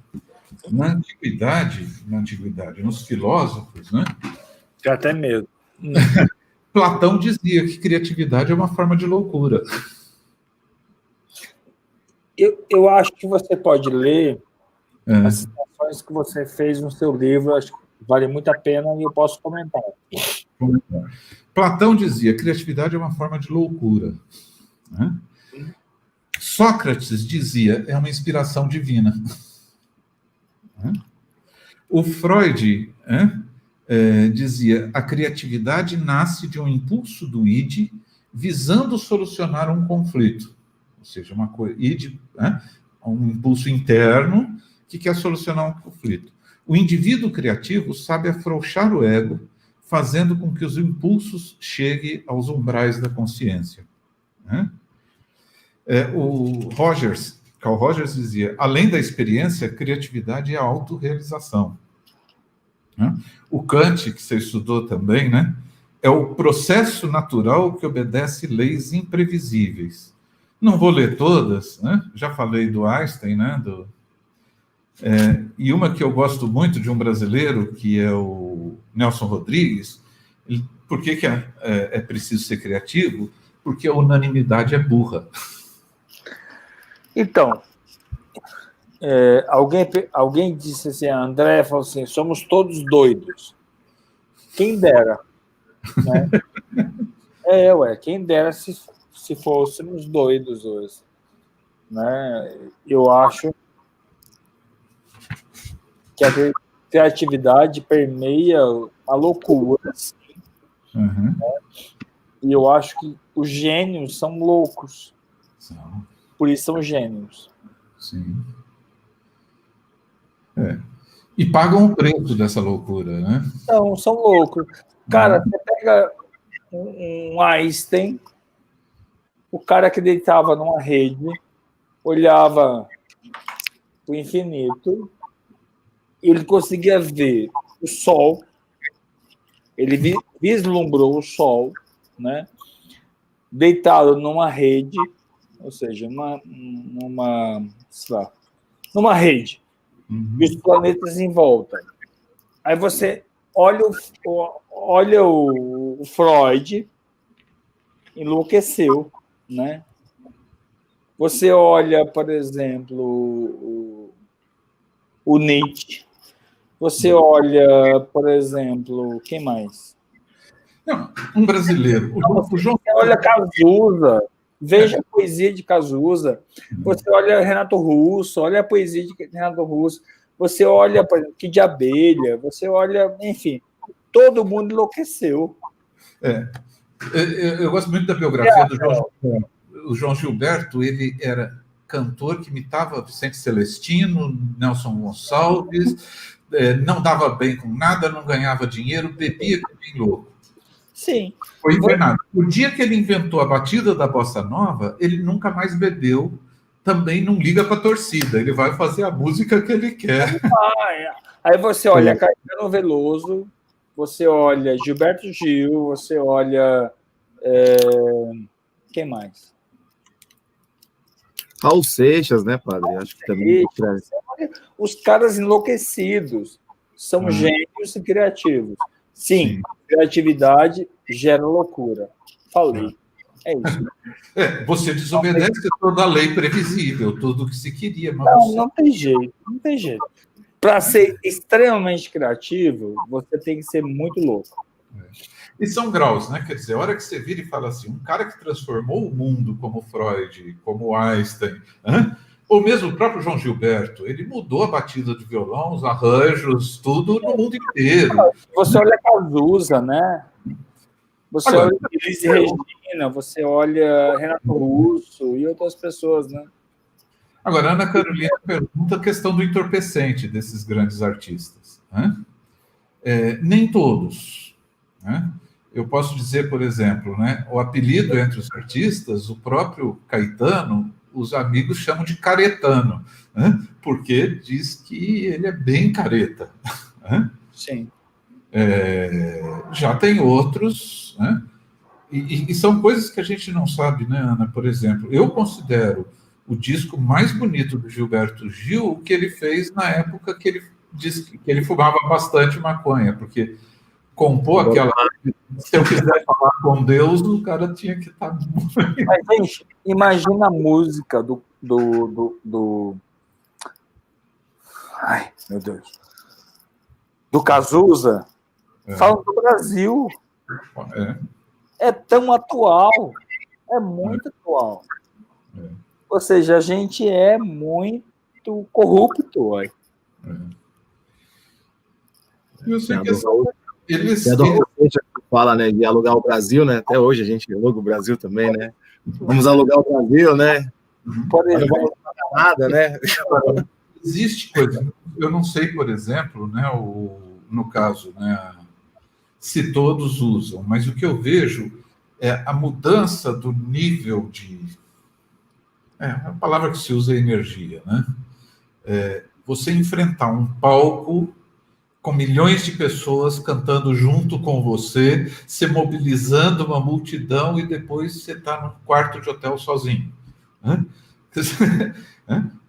Na antiguidade, nos filósofos, né? Tem até medo. Platão dizia que criatividade é uma forma de loucura. Eu acho que você pode ler as citações que você fez no seu livro, acho que vale muito a pena e eu posso comentar. Platão dizia que criatividade é uma forma de loucura. Né? Sócrates dizia é uma inspiração divina. O Freud dizia a criatividade nasce de um impulso do id visando solucionar um conflito. Ou seja, uma coisa, um impulso interno que quer solucionar um conflito. O indivíduo criativo sabe afrouxar o ego, fazendo com que os impulsos cheguem aos umbrais da consciência. Carl Rogers dizia, além da experiência, a criatividade é a autorrealização. O Kant, que você estudou também, né, é o processo natural que obedece leis imprevisíveis. Não vou ler todas, né? Já falei do Einstein, né? E uma que eu gosto muito de um brasileiro, que é o Nelson Rodrigues. Por que é preciso ser criativo? Porque a unanimidade é burra. Então, alguém disse assim, a André falou assim, somos todos doidos. Quem dera. Né? Quem dera se fôssemos doidos hoje. Né? Eu acho que a criatividade permeia a loucura. Assim, né? E eu acho que os gênios são loucos. Por isso são gênios. Sim. E pagam o preço dessa loucura, né? Não, são loucos. Cara, você pega um Einstein, o cara que deitava numa rede, olhava o infinito, ele conseguia ver o Sol, ele vislumbrou o Sol, né? Deitado numa rede, ou seja, numa rede, e os planetas em volta. Aí você olha o Freud, enlouqueceu, né? Você olha, por exemplo, o Nietzsche. Você olha, por exemplo, quem mais? Não, um brasileiro. Você olha Cazuza, veja a poesia de Cazuza. Você olha Renato Russo, olha a poesia de Renato Russo. Você olha, por exemplo, Kid de Abelha, você olha, enfim, todo mundo enlouqueceu. Eu gosto muito da biografia do João Gilberto. O João Gilberto, ele era cantor que imitava Vicente Celestino, Nelson Gonçalves, não dava bem com nada, não ganhava dinheiro, bebia que nem louco. Sim. Foi inventado. O dia que ele inventou a batida da bossa nova, ele nunca mais bebeu, também não liga para a torcida, ele vai fazer a música que ele quer. Aí você olha Caetano Veloso, você olha Gilberto Gil, você olha... quem mais? Raul Seixas, né, padre? Acho que também... Os caras enlouquecidos são gênios e criativos. Sim, criatividade gera loucura. Falei. É isso. Você desobedece toda a lei previsível, tudo o que se queria. Mas não tem jeito, não tem jeito. Para ser extremamente criativo, você tem que ser muito louco. E são graus, né? Quer dizer, a hora que você vira e fala assim, um cara que transformou o mundo como Freud, como Einstein, ou mesmo o próprio João Gilberto, ele mudou a batida de violão, os arranjos, tudo no mundo inteiro. Você olha Cazuza, né? Você olha Elis Regina, você olha Renato Russo e outras pessoas, né? Agora, a Ana Carolina pergunta a questão do entorpecente desses grandes artistas. Nem todos. Né? eu posso dizer, por exemplo, né, o apelido entre os artistas, o próprio Caetano, os amigos chamam de Caretano, né, porque diz que ele é bem careta. Né? Sim. Já tem outros, né? E são coisas que a gente não sabe, né, Ana? Por exemplo, eu considero o disco mais bonito do Gilberto Gil o que ele fez na época que ele disse que ele fumava bastante maconha, porque compor aquela... Se eu quiser falar com Deus, o cara tinha que estar... Mas, gente, imagina a música Ai, meu Deus. Do Cazuza, falando do Brasil. É tão atual. É muito atual. Ou seja, a gente é muito corrupto. Eu sei que eles fala, né, de alugar o Brasil, né? Até hoje a gente aluga o Brasil também, né? Vamos alugar o Brasil, né? Por exemplo, não vamos pagar nada, né? Existe coisa. Eu não sei, por exemplo, né, no caso, né, se todos usam, mas o que eu vejo é a mudança do nível de... a palavra que se usa é energia, né? Você enfrentar um palco com milhões de pessoas cantando junto com você, se mobilizando uma multidão e depois você está num quarto de hotel sozinho. Né?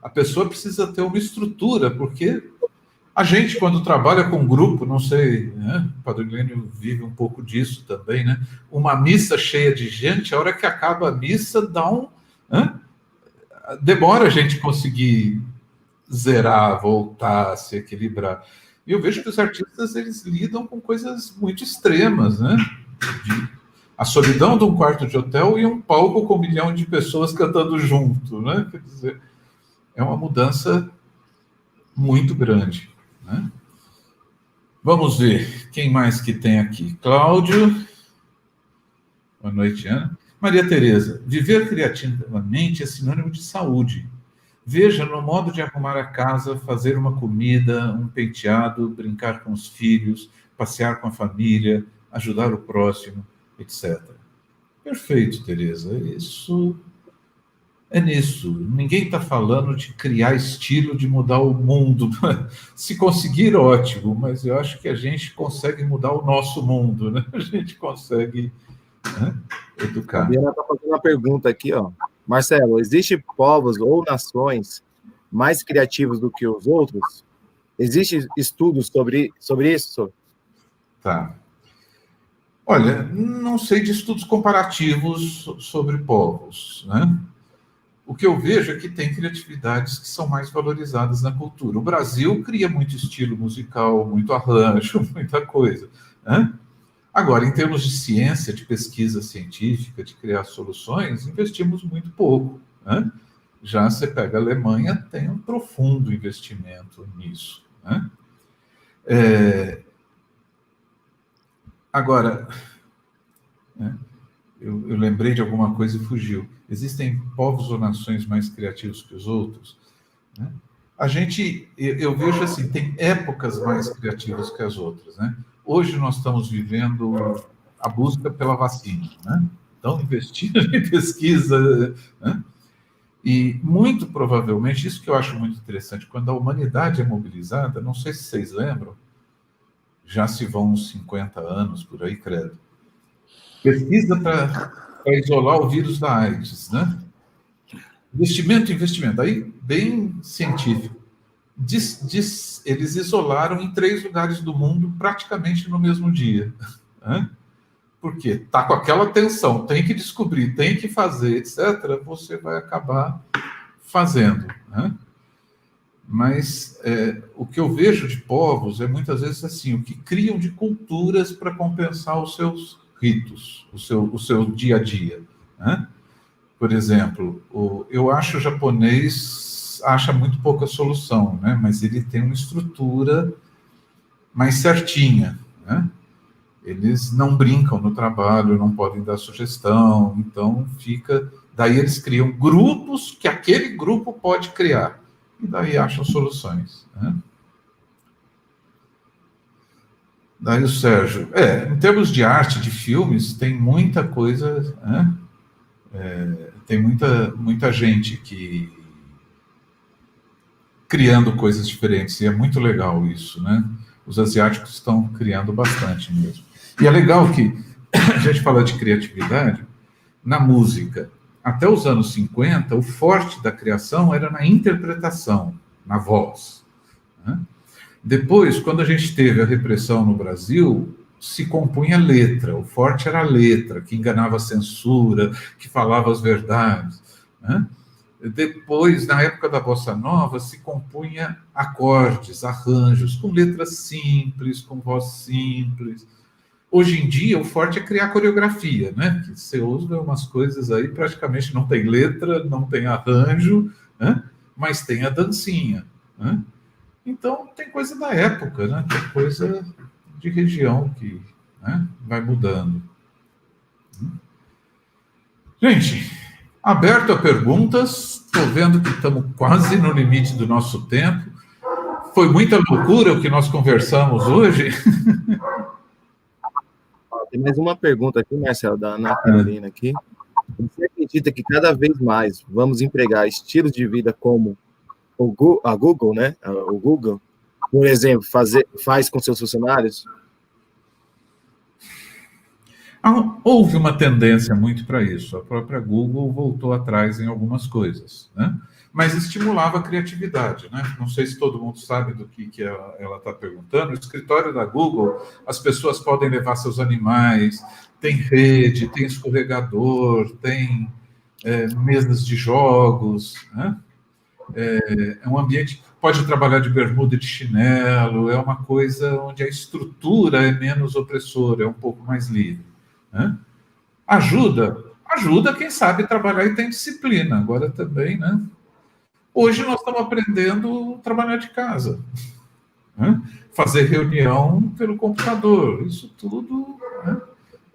A pessoa precisa ter uma estrutura, porque a gente, quando trabalha com grupo, não sei, né? O Padre Glênio vive um pouco disso também, né? Uma missa cheia de gente, a hora que acaba a missa, dá um... demora a gente conseguir zerar, voltar, se equilibrar. E eu vejo que os artistas, eles lidam com coisas muito extremas, né? A solidão de um quarto de hotel e um palco com 1 milhão de pessoas cantando junto, né? Quer dizer, é uma mudança muito grande, né? Vamos ver quem mais que tem aqui. Cláudio. Boa noite, Ana. Maria Tereza. Viver criativamente é sinônimo de saúde. Veja no modo de arrumar a casa, fazer uma comida, um penteado, brincar com os filhos, passear com a família, ajudar o próximo, etc. Perfeito, Tereza. Isso é nisso. Ninguém está falando de criar estilo, de mudar o mundo. Se conseguir, ótimo, mas eu acho que a gente consegue mudar o nosso mundo, né? A gente consegue, né, educar. A Diana está fazendo uma pergunta aqui, ó. Marcelo, existem povos ou nações mais criativos do que os outros? Existem estudos sobre isso? Tá. Olha, não sei de estudos comparativos sobre povos, né? O que eu vejo é que tem criatividades que são mais valorizadas na cultura. O Brasil cria muito estilo musical, muito arranjo, muita coisa, né? Agora, em termos de ciência, de pesquisa científica, de criar soluções, investimos muito pouco, né? Já você pega a Alemanha, tem um profundo investimento nisso, né? Agora, né, eu lembrei de alguma coisa e fugiu. Existem povos ou nações mais criativos que os outros, né? Eu vejo assim, tem épocas mais criativas que as outras, né? Hoje nós estamos vivendo a busca pela vacina, né? Então, investindo em pesquisa, né? E, muito provavelmente, isso que eu acho muito interessante, quando a humanidade é mobilizada, não sei se vocês lembram, já se vão uns 50 anos, por aí, credo. Pesquisa para isolar o vírus da AIDS, né? Investimento. Aí, bem científico. Eles isolaram em 3 lugares do mundo praticamente no mesmo dia. Né? Porque está com aquela tensão, tem que descobrir, tem que fazer, etc., você vai acabar fazendo. Né? Mas o que eu vejo de povos é muitas vezes assim, o que criam de culturas para compensar os seus ritos, o seu dia a dia. Né? Por exemplo, eu acho o japonês acha muito pouca solução, né? Mas ele tem uma estrutura mais certinha, né? Eles não brincam no trabalho, não podem dar sugestão, então fica... Daí eles criam grupos que aquele grupo pode criar, e daí acham soluções, né? Daí o Sérgio, em termos de arte, de filmes, tem muita coisa, né? Tem muita gente que criando coisas diferentes, e é muito legal isso, né? Os asiáticos estão criando bastante mesmo. E é legal que a gente fala de criatividade na música. Até os anos 50, o forte da criação era na interpretação, na voz, né? Depois, quando a gente teve a repressão no Brasil, se compunha letra, o forte era a letra, que enganava a censura, que falava as verdades, né? Depois, na época da Bossa Nova, se compunha acordes, arranjos, com letras simples, com voz simples. Hoje em dia, o forte é criar coreografia, né? Que você usa umas coisas aí, praticamente não tem letra, não tem arranjo, né? Mas tem a dancinha, né? Então, tem coisa da época, né? Tem coisa de região que, né, vai mudando. Gente, aberto a perguntas, estou vendo que estamos quase no limite do nosso tempo. Foi muita loucura o que nós conversamos hoje. Tem mais uma pergunta aqui, Marcelo, da Ana Carolina aqui. Você acredita que cada vez mais vamos empregar estilos de vida como a Google, né? O Google, por exemplo, faz com seus funcionários? Houve uma tendência muito para isso. A própria Google voltou atrás em algumas coisas, né? Mas estimulava a criatividade, né? Não sei se todo mundo sabe do que ela está perguntando. No escritório da Google, as pessoas podem levar seus animais, tem rede, tem escorregador, tem mesas de jogos, né? É um ambiente, pode trabalhar de bermuda e de chinelo, é uma coisa onde a estrutura é menos opressora, é um pouco mais livre, né? Ajuda quem sabe trabalhar e tem disciplina. Agora também, né? Hoje nós estamos aprendendo a trabalhar de casa, né? Fazer reunião pelo computador, isso tudo, né?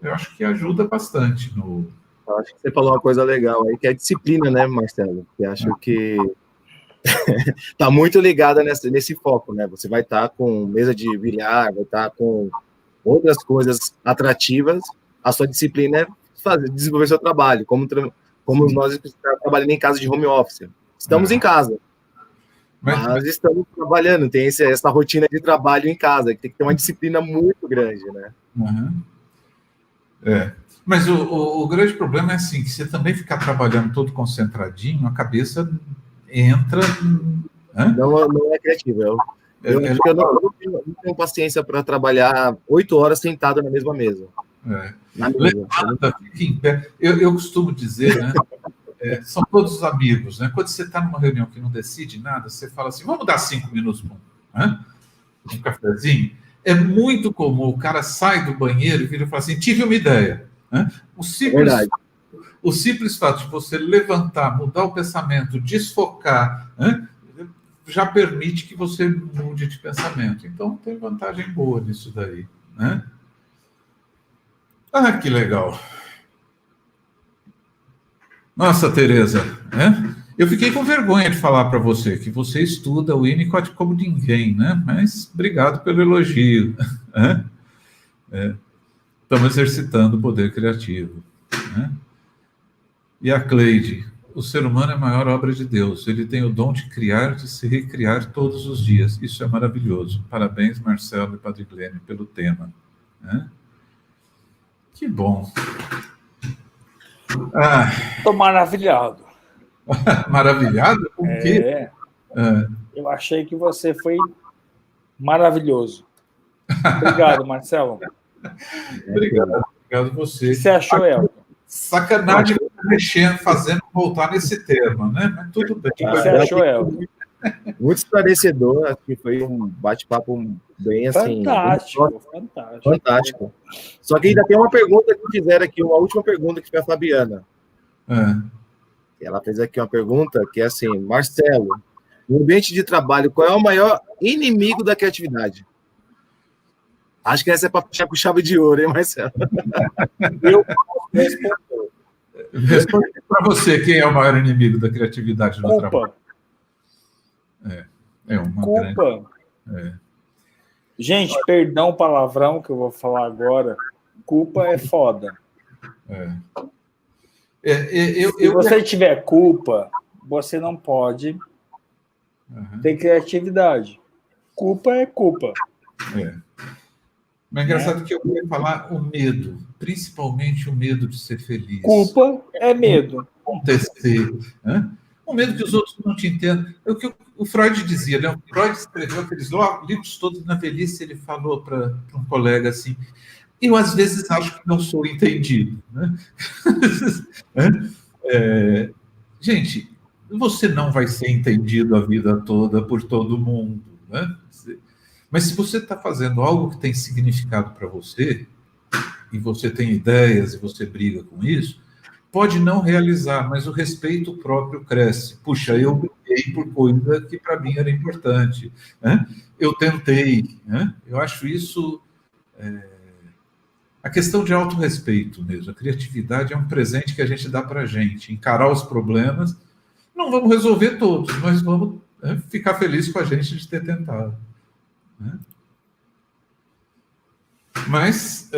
Eu acho que ajuda bastante no... Eu acho que você falou uma coisa legal aí, que é a disciplina, né, Marcelo? Que acho que está muito ligada nesse foco, né? Você vai estar com mesa de bilhar, vai estar com outras coisas atrativas. A sua disciplina é desenvolver seu trabalho, como nós estamos trabalhando em casa de home office. Estamos em casa, mas estamos trabalhando, tem essa rotina de trabalho em casa, que tem que ter uma disciplina muito grande, né? Uhum. Mas o grande problema é assim, que você também ficar trabalhando todo concentradinho, a cabeça entra... Não é criativo. Eu acho que eu não tenho paciência para trabalhar 8 horas sentado na mesma mesa. Levanta, fica em pé. Eu costumo dizer, né? São todos amigos, né? Quando você está numa reunião que não decide nada, você fala assim, vamos dar 5 minutos para um cafezinho. É muito comum, o cara sai do banheiro e vira e fala assim, tive uma ideia. Né? O simples fato de você levantar, mudar o pensamento, desfocar, né, já permite que você mude de pensamento. Então, tem vantagem boa nisso daí, né? Ah, que legal. Nossa, Tereza, né? Eu fiquei com vergonha de falar para você que você estuda o Winnicott como ninguém, né? Mas obrigado pelo elogio. Né? Estamos exercitando o poder criativo, né? E a Cleide, o ser humano é a maior obra de Deus. Ele tem o dom de criar, de se recriar todos os dias. Isso é maravilhoso. Parabéns, Marcelo e Padre Glênio, pelo tema. Né? Que bom. Estou maravilhado. Maravilhado? Com o quê? Eu achei que você foi maravilhoso. Obrigado, Marcelo. Obrigado a você. O que você achou, Elton? Sacanagem fazendo voltar nesse tema, né? Mas tudo bem. O que você achou, Elton? Muito esclarecedor, acho que foi um bate-papo bem assim... Fantástico. Só que ainda tem uma pergunta que fizeram aqui, uma última pergunta que foi a Fabiana. Ela fez aqui uma pergunta que é assim, Marcelo, no ambiente de trabalho, qual é o maior inimigo da criatividade? Acho que essa é para puxar com chave de ouro, hein, Marcelo? Eu respondo para você, quem é o maior inimigo da criatividade no trabalho? É uma culpa. Grande... Gente, perdão o palavrão que eu vou falar agora. Culpa é foda. Se você tiver culpa, você não pode ter criatividade. Culpa é culpa. Mas é engraçado que eu ia falar o medo, principalmente o medo de ser feliz. Culpa é medo. Acontecer, né? O medo que os outros não te entendam. É o que o Freud dizia, né? O Freud escreveu aqueles livros todos na velhice, ele falou para um colega assim, eu às vezes acho que não sou entendido. Né? Gente, você não vai ser entendido a vida toda por todo mundo, né? Mas se você está fazendo algo que tem significado para você, e você tem ideias e você briga com isso, pode não realizar, mas o respeito próprio cresce. Puxa, eu briguei por coisa que para mim era importante, né? Eu tentei, né? Eu acho isso a questão de autorrespeito mesmo. A criatividade é um presente que a gente dá para a gente. Encarar os problemas, não vamos resolver todos, mas vamos ficar felizes com a gente de ter tentado. Né? Mas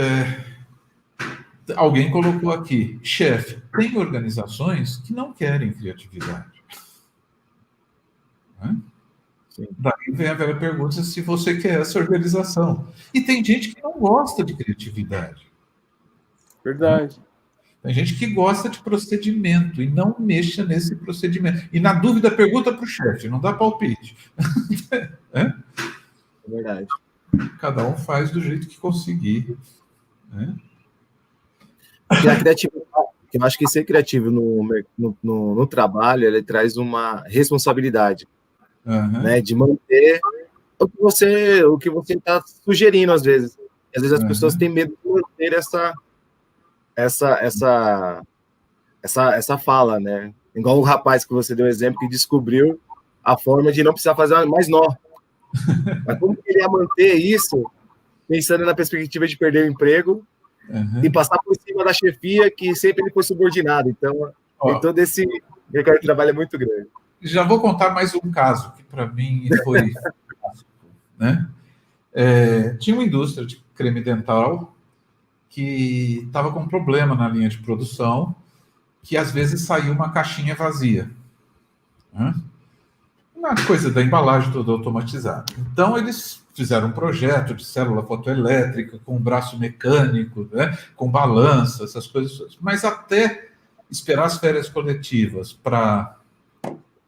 alguém colocou aqui, chefe, tem organizações que não querem criatividade. Né? Daí vem a velha pergunta se você quer essa organização. E tem gente que não gosta de criatividade. Verdade. Tem gente que gosta de procedimento e não mexa nesse procedimento. E na dúvida, pergunta para o chefe, não dá palpite. É verdade. Cada um faz do jeito que conseguir. Né? E a criatividade, eu acho que ser criativo no trabalho, ele traz uma responsabilidade, né, de manter o que você está sugerindo às vezes. E, às vezes as pessoas têm medo de manter essa fala, né? Igual o rapaz que você deu exemplo, que descobriu a forma de não precisar fazer mais nó. Mas como que ele ia manter isso, pensando na perspectiva de perder o emprego e passar por cima da chefia, que sempre ele foi subordinado. Então, todo esse mercado de trabalho é muito grande. Já vou contar mais um caso que para mim foi né? Tinha uma indústria de creme dental que estava com um problema na linha de produção, que às vezes saía uma caixinha vazia. Né? Uma coisa da embalagem toda automatizada. Então, eles fizeram um projeto de célula fotoelétrica com um braço mecânico, né? Com balança, essas coisas. Mas até esperar as férias coletivas para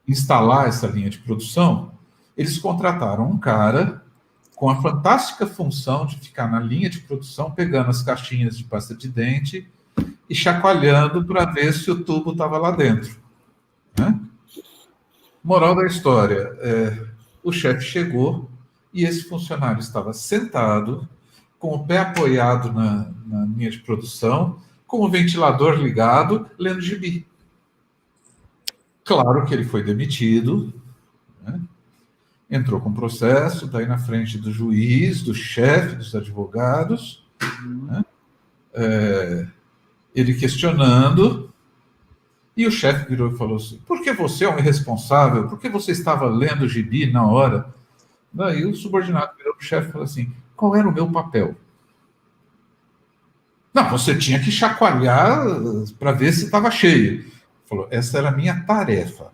instalar essa linha de produção, eles contrataram um cara com a fantástica função de ficar na linha de produção, pegando as caixinhas de pasta de dente e chacoalhando para ver se o tubo estava lá dentro. Né? Moral da história, o chefe chegou e esse funcionário estava sentado, com o pé apoiado na linha de produção, com o ventilador ligado, lendo gibi. Claro que ele foi demitido, né? Entrou com processo, daí na frente do juiz, do chefe, dos advogados, né? Ele questionando, e o chefe virou e falou assim, por que você é um irresponsável? Por que você estava lendo gibi na hora? Daí o subordinado virou para o chefe e falou assim, qual era o meu papel? Não, você tinha que chacoalhar para ver se estava cheio. Ele falou, essa era a minha tarefa.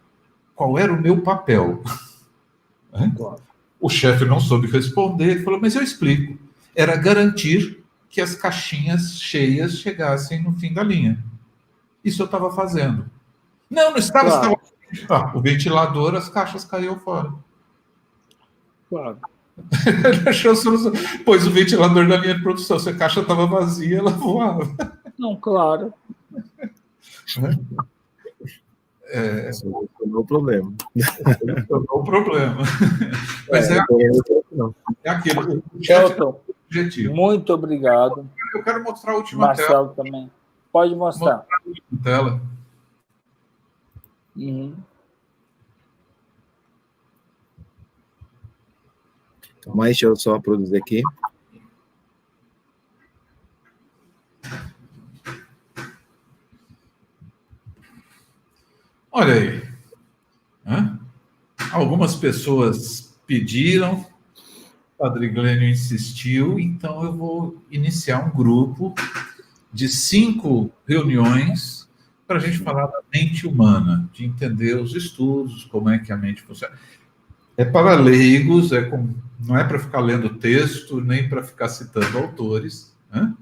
Qual era o meu papel? O chefe não soube responder, ele falou, mas eu explico. Era garantir que as caixinhas cheias chegassem no fim da linha. Isso eu estava fazendo. Não estava. O ventilador, as caixas caíam fora. Claro. Ele achou a solução. Pôs o ventilador na linha de produção. Se a caixa estava vazia, ela voava. Não, claro. Solucionou o problema. Solucionou o problema. Mas é aquilo. Shelton, muito obrigado. Eu quero mostrar a última Marcelo tela. Também. Pode mostrar. A última tela. Mas deixa eu só produzir aqui. Olha aí. Algumas pessoas pediram, Padre Glênio insistiu, então eu vou iniciar um grupo de 5 reuniões para a gente falar da mente humana, de entender os estudos, como é que a mente funciona. É para leigos, não é para ficar lendo texto, nem para ficar citando autores, né?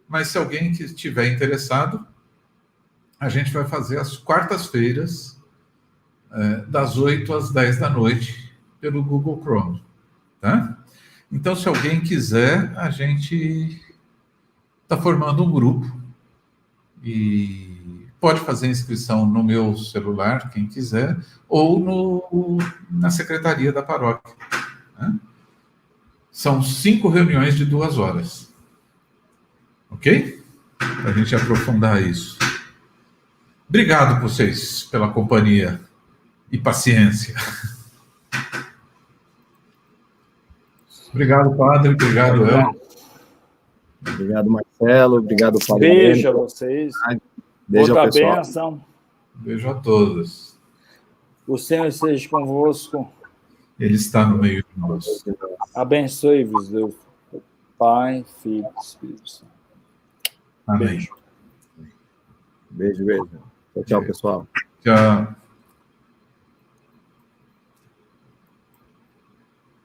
Mas se alguém que estiver interessado, a gente vai fazer às quartas-feiras, das 8 às 10 da noite, pelo Google Chrome, tá? Então, se alguém quiser, a gente está formando um grupo e pode fazer inscrição no meu celular, quem quiser, ou na secretaria da paróquia, né? São 5 reuniões de 2 horas. Ok? Para a gente aprofundar isso. Obrigado vocês pela companhia e paciência. Obrigado, padre. Obrigado, El. Obrigado, Marcelo. Obrigado, padre. Beijo a vocês. Beijo ao Outra pessoal. bênção. Beijo a todos. O Senhor esteja convosco. Ele está no meio de nós. Abençoe-vos, Deus, Pai, Filho e Espírito Santo. Amém. Beijo. Beijo. Tchau, pessoal. Tchau.